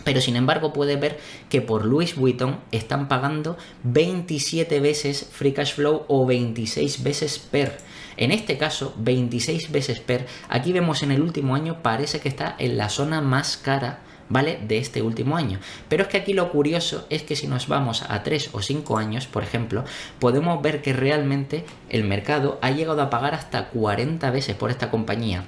Pero sin embargo puedes ver que por Louis Vuitton están pagando 27 veces Free Cash Flow o 26 veces PER. En este caso, 26 veces PER, aquí vemos en el último año, parece que está en la zona más cara, ¿vale?, de este último año. Pero es que aquí lo curioso es que si nos vamos a 3 o 5 años, por ejemplo, podemos ver que realmente el mercado ha llegado a pagar hasta 40 veces por esta compañía,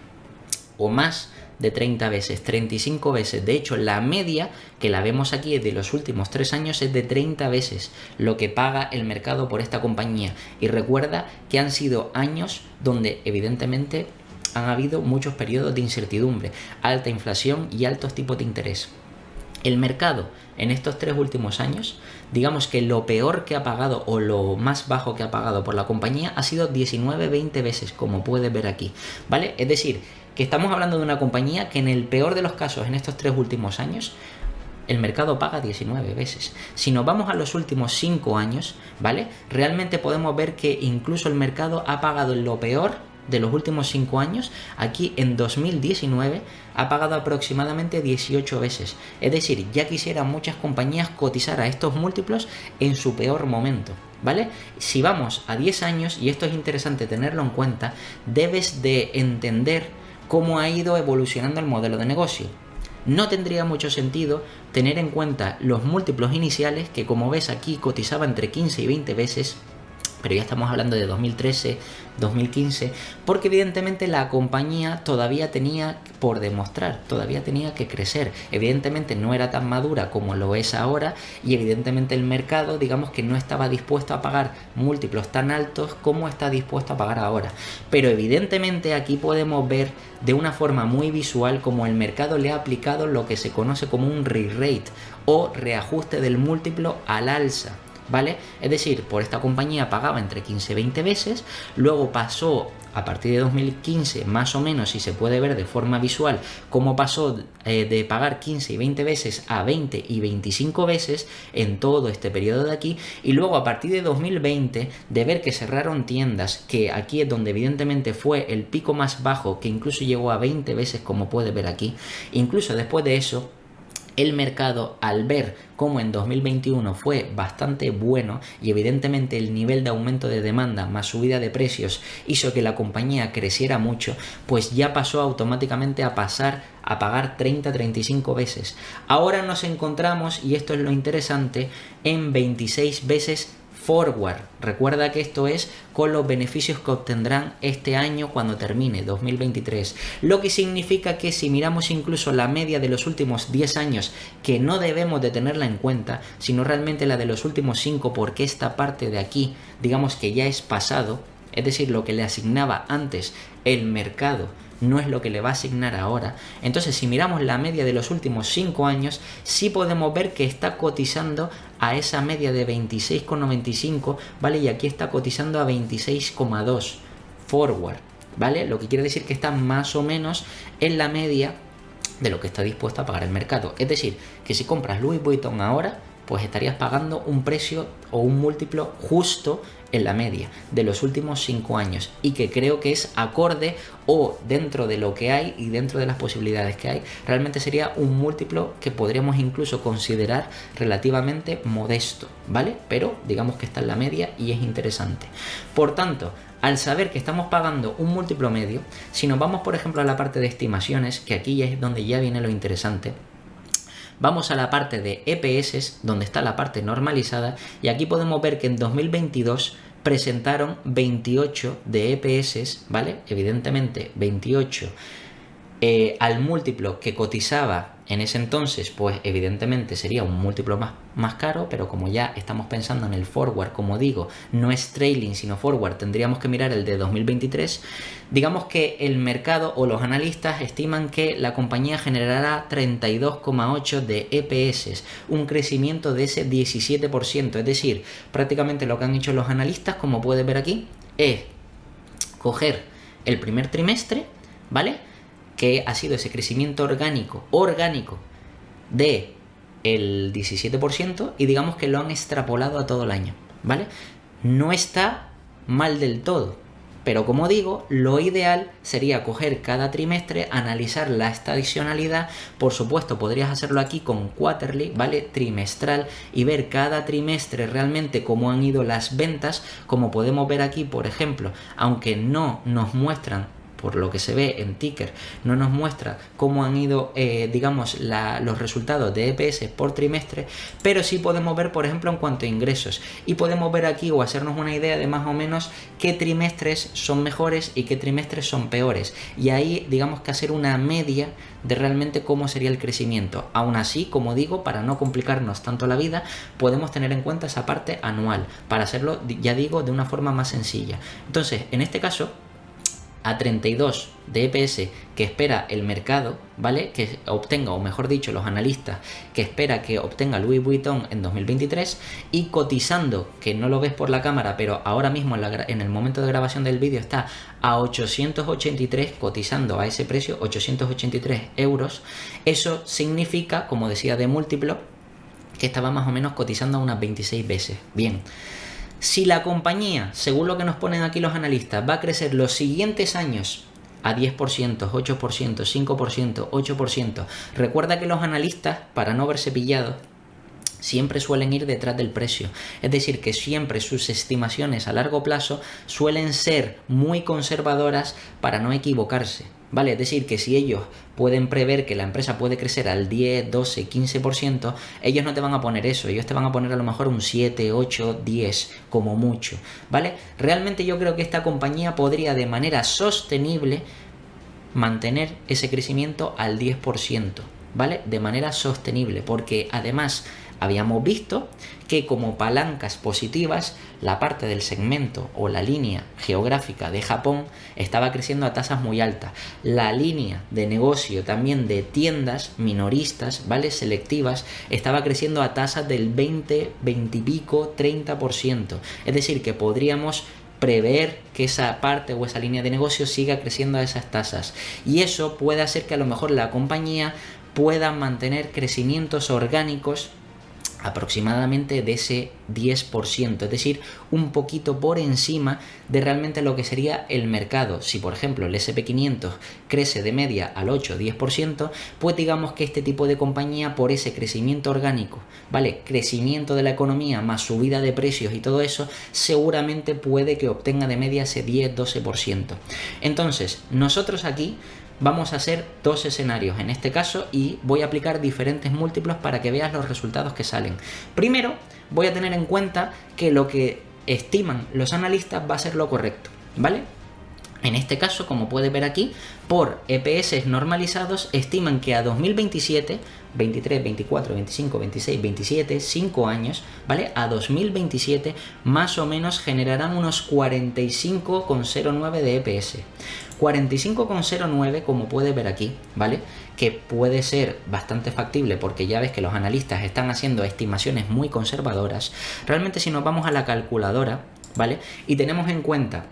o más de 30 veces, 35 veces. De hecho, la media que la vemos aquí de los últimos 3 años es de 30 veces lo que paga el mercado por esta compañía. Y recuerda que han sido años donde evidentemente han habido muchos periodos de incertidumbre, alta inflación y altos tipos de interés. El mercado en estos 3 últimos años, digamos que lo peor que ha pagado o lo más bajo que ha pagado por la compañía ha sido 19-20 veces, como puedes ver aquí, ¿vale? Es decir, que estamos hablando de una compañía que en el peor de los casos en estos 3 últimos años el mercado paga 19 veces. Si nos vamos a los últimos 5 años, ¿vale?, realmente podemos ver que incluso el mercado ha pagado en lo peor de los últimos 5 años, aquí en 2019 ha pagado aproximadamente 18 veces. Es decir, ya quisieran muchas compañías cotizar a estos múltiplos en su peor momento, ¿vale? Si vamos a 10 años, y esto es interesante tenerlo en cuenta, debes de entender cómo ha ido evolucionando el modelo de negocio. No tendría mucho sentido tener en cuenta los múltiplos iniciales, que como ves aquí cotizaba entre 15 y 20 veces, pero ya estamos hablando de 2013, 2015, porque evidentemente la compañía todavía tenía por demostrar, todavía tenía que crecer. Evidentemente no era tan madura como lo es ahora, y evidentemente el mercado, digamos que no estaba dispuesto a pagar múltiplos tan altos como está dispuesto a pagar ahora. Pero evidentemente aquí podemos ver de una forma muy visual como el mercado le ha aplicado lo que se conoce como un re-rate o reajuste del múltiplo al alza, ¿vale? Es decir, por esta compañía pagaba entre 15 y 20 veces, luego pasó a partir de 2015 más o menos, si se puede ver de forma visual, cómo pasó de pagar 15 y 20 veces a 20 y 25 veces en todo este periodo de aquí, y luego a partir de 2020 de ver que cerraron tiendas, que aquí es donde evidentemente fue el pico más bajo, que incluso llegó a 20 veces, como puedes ver aquí. Incluso después de eso, el mercado, al ver cómo en 2021 fue bastante bueno y evidentemente el nivel de aumento de demanda más subida de precios hizo que la compañía creciera mucho, pues ya pasó automáticamente a pasar a pagar 30-35 veces. Ahora nos encontramos, y esto es lo interesante, en 26 veces forward. Recuerda que esto es con los beneficios que obtendrán este año cuando termine 2023, lo que significa que si miramos incluso la media de los últimos 10 años, que no debemos de tenerla en cuenta, sino realmente la de los últimos 5, porque esta parte de aquí digamos que ya es pasado, es decir, lo que le asignaba antes el mercado no es lo que le va a asignar ahora. Entonces, si miramos la media de los últimos 5 años, sí podemos ver que está cotizando a esa media de 26,95, ¿vale? Y aquí está cotizando a 26,2 forward, ¿vale? Lo que quiere decir que está más o menos en la media de lo que está dispuesto a pagar el mercado. Es decir, que si compras Louis Vuitton ahora, pues estarías pagando un precio o un múltiplo justo en la media de los últimos 5 años, y que creo que es acorde o dentro de lo que hay y dentro de las posibilidades que hay, realmente sería un múltiplo que podríamos incluso considerar relativamente modesto, ¿vale? Pero digamos que está en la media y es interesante. Por tanto, al saber que estamos pagando un múltiplo medio, si nos vamos por ejemplo a la parte de estimaciones, que aquí es donde ya viene lo interesante, vamos a la parte de EPS, donde está la parte normalizada, y aquí podemos ver que en 2022 presentaron 28 de EPS, ¿vale? Evidentemente 28 al múltiplo que cotizaba en ese entonces, pues evidentemente sería un múltiplo más caro, pero como ya estamos pensando en el forward, como digo, no es trailing sino forward, tendríamos que mirar el de 2023. Digamos que el mercado o los analistas estiman que la compañía generará 32,8 de EPS, un crecimiento de ese 17%, es decir, prácticamente lo que han hecho los analistas, como puedes ver aquí, es coger el primer trimestre, ¿vale?, que ha sido ese crecimiento orgánico de el 17%, y digamos que lo han extrapolado a todo el año, ¿vale? No está mal del todo, pero como digo, lo ideal sería coger cada trimestre, analizar la estacionalidad. Por supuesto, podrías hacerlo aquí con quarterly, ¿vale?, trimestral, y ver cada trimestre realmente cómo han ido las ventas. Como podemos ver aquí, por ejemplo, aunque no nos muestran, por lo que se ve en ticker, no nos muestra cómo han ido, digamos, los resultados de EPS por trimestre, pero sí podemos ver, por ejemplo, en cuanto a ingresos, y podemos ver aquí o hacernos una idea de más o menos qué trimestres son mejores y qué trimestres son peores, y ahí digamos que hacer una media de realmente cómo sería el crecimiento. Aún así, como digo, para no complicarnos tanto la vida, podemos tener en cuenta esa parte anual para hacerlo, ya digo, de una forma más sencilla. Entonces, en este caso, a 32 de EPS que espera el mercado, ¿vale?, que obtenga, o mejor dicho, los analistas que espera que obtenga Louis Vuitton en 2023, y cotizando, que no lo ves por la cámara, pero ahora mismo en el momento de grabación del vídeo está a 883, cotizando a ese precio, 883 euros, eso significa, como decía de múltiplo, que estaba más o menos cotizando a unas 26 veces. Bien. Si la compañía, según lo que nos ponen aquí los analistas, va a crecer los siguientes años a 10%, 8%, 5%, 8%, recuerda que los analistas, para no verse pillados, siempre suelen ir detrás del precio. Es decir, que siempre sus estimaciones a largo plazo suelen ser muy conservadoras para no equivocarse, ¿vale? Es decir, que si ellos pueden prever que la empresa puede crecer al 10, 12, 15%, ellos no te van a poner eso, ellos te van a poner a lo mejor un 7, 8, 10 como mucho, ¿vale? Realmente yo creo que esta compañía podría de manera sostenible mantener ese crecimiento al 10%, ¿vale? De manera sostenible, porque además habíamos visto que como palancas positivas, la parte del segmento o la línea geográfica de Japón estaba creciendo a tasas muy altas. La línea de negocio también de tiendas minoristas, ¿vale?, selectivas, estaba creciendo a tasas del 20, 20 y pico, 30%. Es decir, que podríamos prever que esa parte o esa línea de negocio siga creciendo a esas tasas. Y eso puede hacer que a lo mejor la compañía pueda mantener crecimientos orgánicos aproximadamente de ese 10%, es decir, un poquito por encima de realmente lo que sería el mercado. Si por ejemplo el SP500 crece de media al 8-10%, pues digamos que este tipo de compañía, por ese crecimiento orgánico, ¿vale?, crecimiento de la economía más subida de precios y todo eso, seguramente puede que obtenga de media ese 10-12%. Entonces, nosotros aquí vamos a hacer dos escenarios en este caso y voy a aplicar diferentes múltiplos para que veas los resultados que salen. Primero, voy a tener en cuenta que lo que estiman los analistas va a ser lo correcto, ¿vale? En este caso, como puedes ver aquí, por EPS normalizados estiman que a 2027, 23, 24, 25, 26, 27, 5 años, ¿vale?, a 2027 más o menos generarán unos 45,09 de EPS. 45,09, como puedes ver aquí, ¿vale?, que puede ser bastante factible porque ya ves que los analistas están haciendo estimaciones muy conservadoras. Realmente, si nos vamos a la calculadora, ¿vale?, y tenemos en cuenta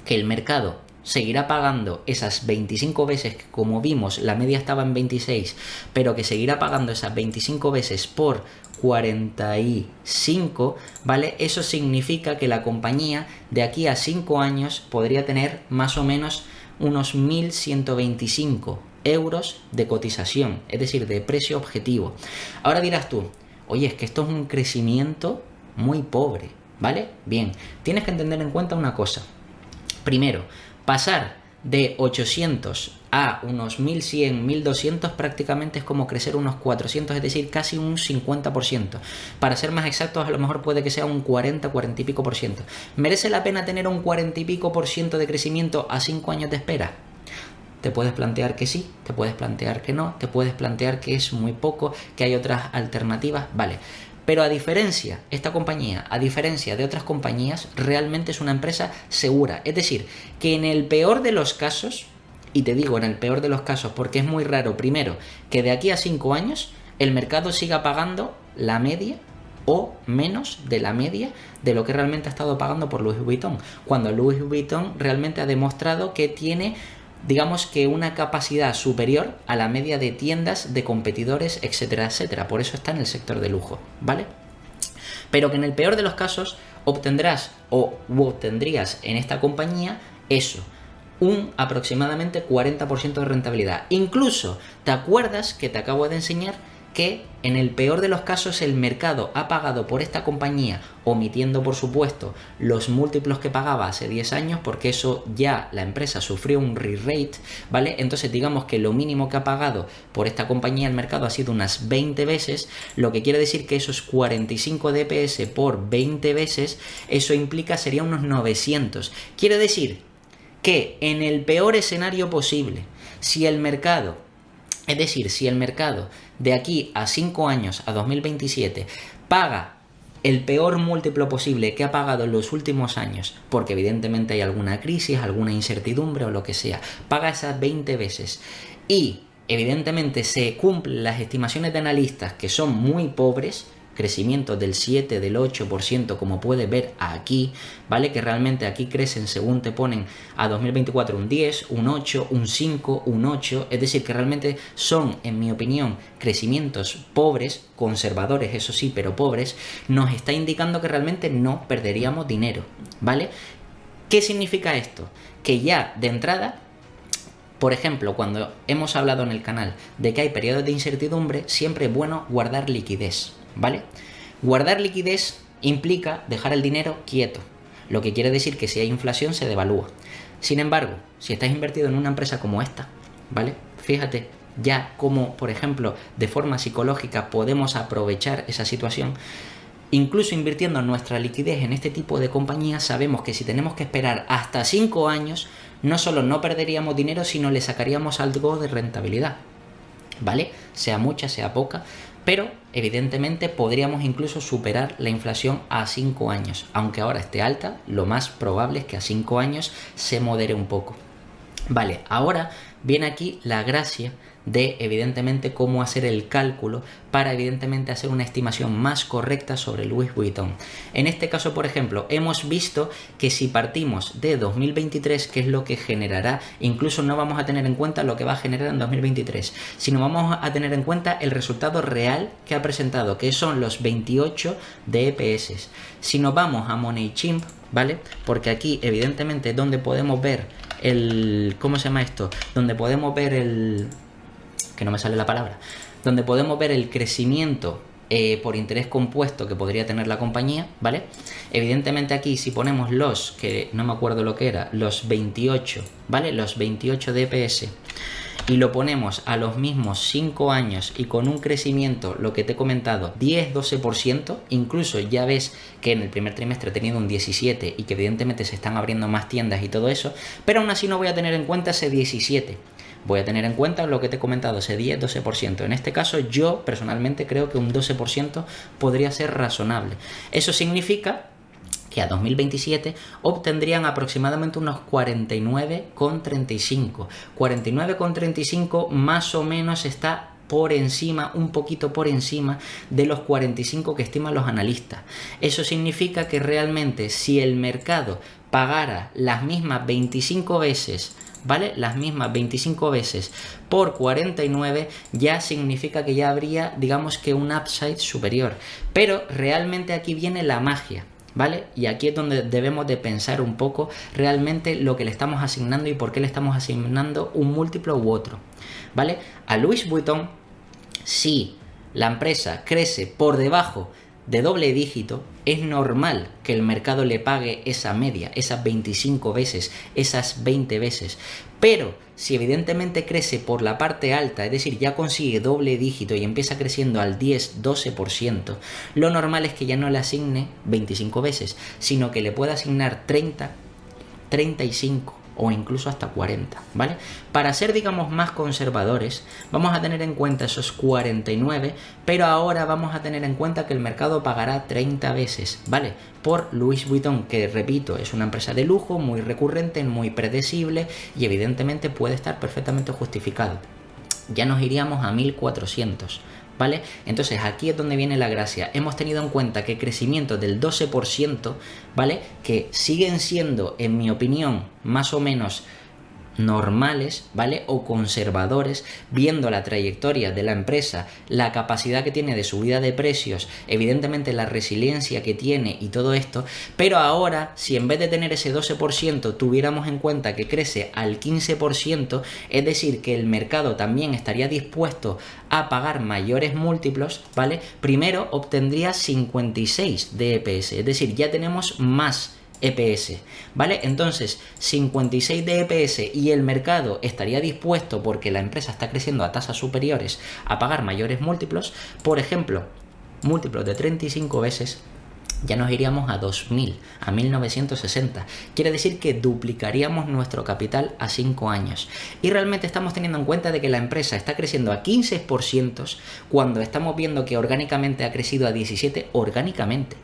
que el mercado seguirá pagando esas 25 veces, que como vimos la media estaba en 26, pero que seguirá pagando esas 25 veces por 45, ¿vale? Eso significa que la compañía de aquí a 5 años podría tener más o menos unos 1.125 euros de cotización, es decir, de precio objetivo. Ahora dirás tú, oye, es que esto es un crecimiento muy pobre, ¿vale? Bien, tienes que entender en cuenta una cosa. Primero, pasar de 800 a unos 1100, 1200 prácticamente es como crecer unos 400, es decir, casi un 50%. Para ser más exactos, a lo mejor puede que sea un 40, 40 y pico por ciento. ¿Merece la pena tener un 40 y pico por ciento de crecimiento a 5 años de espera? te puedes plantear que sí, te puedes plantear que no, te puedes plantear que es muy poco, que hay otras alternativas, vale. Pero esta compañía, a diferencia de otras compañías, realmente es una empresa segura. Es decir, que en el peor de los casos, y te digo en el peor de los casos porque es muy raro, primero, que de aquí a 5 años el mercado siga pagando la media o menos de la media de lo que realmente ha estado pagando por Louis Vuitton, cuando Louis Vuitton realmente ha demostrado que tiene, digamos que una capacidad superior a la media de tiendas, de competidores, etcétera, etcétera. Por eso está en el sector de lujo, ¿vale? Pero que en el peor de los casos obtendrías en esta compañía eso, un aproximadamente 40% de rentabilidad. Incluso, ¿te acuerdas que te acabo de enseñar que en el peor de los casos el mercado ha pagado por esta compañía, omitiendo por supuesto los múltiplos que pagaba hace 10 años, porque eso ya la empresa sufrió un re-rate, ¿vale? Entonces digamos que lo mínimo que ha pagado por esta compañía el mercado ha sido unas 20 veces, lo que quiere decir que esos 45 DPS por 20 veces, eso implica sería unos 900. Quiere decir que en el peor escenario posible, si el mercado de aquí a 5 años, a 2027, paga el peor múltiplo posible que ha pagado en los últimos años, porque evidentemente hay alguna crisis, alguna incertidumbre o lo que sea, paga esas 20 veces y evidentemente se cumplen las estimaciones de analistas que son muy pobres, crecimiento del 7, del 8%, como puedes ver aquí, ¿vale? Que realmente aquí crecen según te ponen a 2024 un 10, un 8, un 5, un 8, es decir, que realmente son, en mi opinión, crecimientos pobres, conservadores, eso sí, pero pobres, nos está indicando que realmente no perderíamos dinero, ¿vale? ¿Qué significa esto? Que ya de entrada, por ejemplo, cuando hemos hablado en el canal de que hay periodos de incertidumbre, siempre es bueno guardar liquidez, ¿vale? Guardar liquidez implica dejar el dinero quieto, lo que quiere decir que si hay inflación se devalúa. Sin embargo, si estás invertido en una empresa como esta, ¿vale? Fíjate ya cómo, por ejemplo, de forma psicológica podemos aprovechar esa situación. Incluso invirtiendo nuestra liquidez en este tipo de compañías, sabemos que si tenemos que esperar hasta 5 años, no solo no perderíamos dinero, sino le sacaríamos algo de rentabilidad, ¿vale? Sea mucha, sea poca, pero evidentemente podríamos incluso superar la inflación a 5 años. Aunque ahora esté alta, lo más probable es que a 5 años se modere un poco. Vale, ahora viene aquí la gracia de evidentemente cómo hacer el cálculo para evidentemente hacer una estimación más correcta sobre Louis Vuitton. En este caso, por ejemplo, hemos visto que si partimos de 2023, que es lo que generará, incluso no vamos a tener en cuenta lo que va a generar en 2023, sino vamos a tener en cuenta el resultado real que ha presentado, que son los 28 de EPS. Si nos vamos a MoneyChimp, ¿vale? Porque aquí evidentemente es donde podemos ver ¿cómo se llama esto? Donde podemos ver que no me sale la palabra, donde podemos ver el crecimiento por interés compuesto que podría tener la compañía, ¿vale? Evidentemente aquí si ponemos que no me acuerdo lo que era, los 28, ¿vale? Los 28 DPS y lo ponemos a los mismos 5 años y con un crecimiento, lo que te he comentado, 10-12%, incluso ya ves que en el primer trimestre he tenido un 17% y que evidentemente se están abriendo más tiendas y todo eso, pero aún así no voy a tener en cuenta ese 17%. Voy a tener en cuenta lo que te he comentado, ese 10-12%. En este caso yo personalmente creo que un 12% podría ser razonable. Eso significa que a 2027 obtendrían aproximadamente unos 49,35. 49,35 más o menos está por encima, un poquito por encima de los 45 que estiman los analistas. Eso significa que realmente si el mercado pagara las mismas 25 veces, ¿vale? Las mismas 25 veces por 49 ya significa que ya habría, digamos que un upside superior. Pero realmente aquí viene la magia, ¿vale? Y aquí es donde debemos de pensar un poco realmente lo que le estamos asignando y por qué le estamos asignando un múltiplo u otro, ¿vale? A Louis Vuitton, si la empresa crece por debajo de doble dígito, es normal que el mercado le pague esa media, esas 25 veces, esas 20 veces. Pero si evidentemente crece por la parte alta, es decir, ya consigue doble dígito y empieza creciendo al 10-12%, lo normal es que ya no le asigne 25 veces, sino que le pueda asignar 30, 35, o incluso hasta 40, ¿vale? Para ser, digamos, más conservadores, vamos a tener en cuenta esos 49, pero ahora vamos a tener en cuenta que el mercado pagará 30 veces, ¿vale? Por Louis Vuitton, que repito, es una empresa de lujo, muy recurrente, muy predecible y evidentemente puede estar perfectamente justificado. Ya nos iríamos a 1400, ¿vale? Entonces aquí es donde viene la gracia. Hemos tenido en cuenta que crecimiento del 12%, ¿vale? Que siguen siendo, en mi opinión, más o menos normales, ¿vale? O conservadores, viendo la trayectoria de la empresa, la capacidad que tiene de subida de precios, evidentemente la resiliencia que tiene y todo esto, pero ahora, si en vez de tener ese 12% tuviéramos en cuenta que crece al 15%, es decir, que el mercado también estaría dispuesto a pagar mayores múltiplos, ¿vale? Primero obtendría 56 de EPS, es decir, ya tenemos más EPS, ¿vale? Entonces, 56 de EPS y el mercado estaría dispuesto, porque la empresa está creciendo a tasas superiores, a pagar mayores múltiplos. Por ejemplo, múltiplos de 35 veces, ya nos iríamos a 2000, a 1960. Quiere decir que duplicaríamos nuestro capital a 5 años. Y realmente estamos teniendo en cuenta de que la empresa está creciendo a 15% cuando estamos viendo que orgánicamente ha crecido a 17%, orgánicamente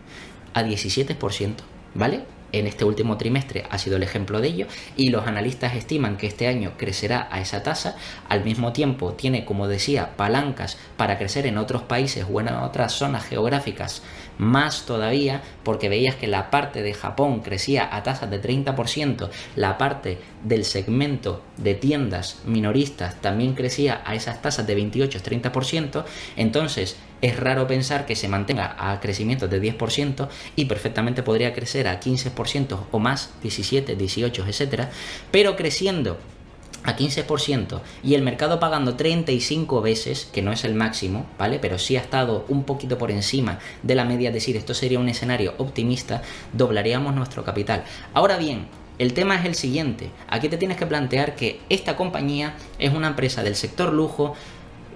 a 17%, ¿vale? En este último trimestre ha sido el ejemplo de ello y los analistas estiman que este año crecerá a esa tasa. Al mismo tiempo tiene, como decía, palancas para crecer en otros países o en otras zonas geográficas más todavía, porque veías que la parte de Japón crecía a tasas de 30%, la parte del segmento de tiendas minoristas también crecía a esas tasas de 28-30%, entonces es raro pensar que se mantenga a crecimientos de 10% y perfectamente podría crecer a 15% o más, 17, 18, etcétera, pero creciendo a 15% y el mercado pagando 35 veces, que no es el máximo, ¿vale? Pero sí ha estado un poquito por encima de la media, es decir, esto sería un escenario optimista, doblaríamos nuestro capital. Ahora bien, el tema es el siguiente, aquí te tienes que plantear que esta compañía es una empresa del sector lujo,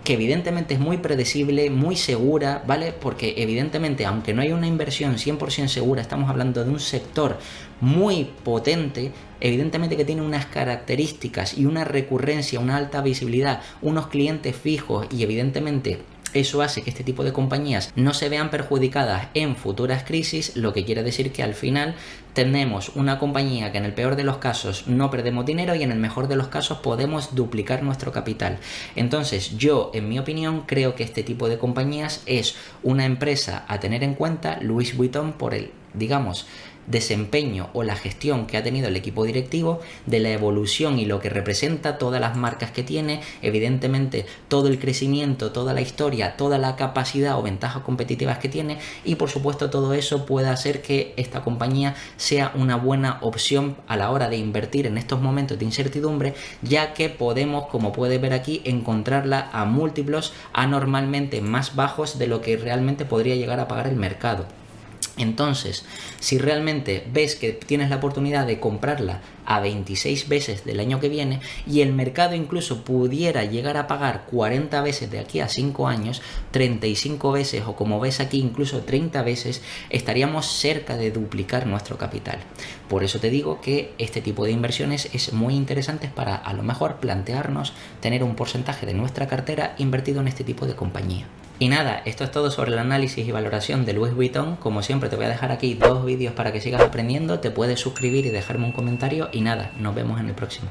que evidentemente es muy predecible, muy segura, ¿vale? Porque evidentemente, aunque no hay una inversión 100% segura, estamos hablando de un sector muy potente, evidentemente que tiene unas características y una recurrencia, una alta visibilidad, unos clientes fijos y evidentemente eso hace que este tipo de compañías no se vean perjudicadas en futuras crisis, lo que quiere decir que al final tenemos una compañía que en el peor de los casos no perdemos dinero y en el mejor de los casos podemos duplicar nuestro capital. Entonces yo, en mi opinión, creo que este tipo de compañías es una empresa a tener en cuenta, Louis Vuitton, por el, digamos, desempeño o la gestión que ha tenido el equipo directivo, de la evolución y lo que representa, todas las marcas que tiene, evidentemente todo el crecimiento, toda la historia, toda la capacidad o ventajas competitivas que tiene y por supuesto todo eso puede hacer que esta compañía sea una buena opción a la hora de invertir en estos momentos de incertidumbre, ya que podemos, como puedes ver aquí, encontrarla a múltiplos anormalmente más bajos de lo que realmente podría llegar a pagar el mercado. Entonces, si realmente ves que tienes la oportunidad de comprarla a 26 veces del año que viene y el mercado incluso pudiera llegar a pagar 40 veces de aquí a 5 años, 35 veces o como ves aquí incluso 30 veces, estaríamos cerca de duplicar nuestro capital. Por eso te digo que este tipo de inversiones es muy interesante para a lo mejor plantearnos tener un porcentaje de nuestra cartera invertido en este tipo de compañía. Y nada, esto es todo sobre el análisis y valoración de Louis Vuitton. Como siempre te voy a dejar aquí 2 vídeos para que sigas aprendiendo, te puedes suscribir y dejarme un comentario y nada, nos vemos en el próximo.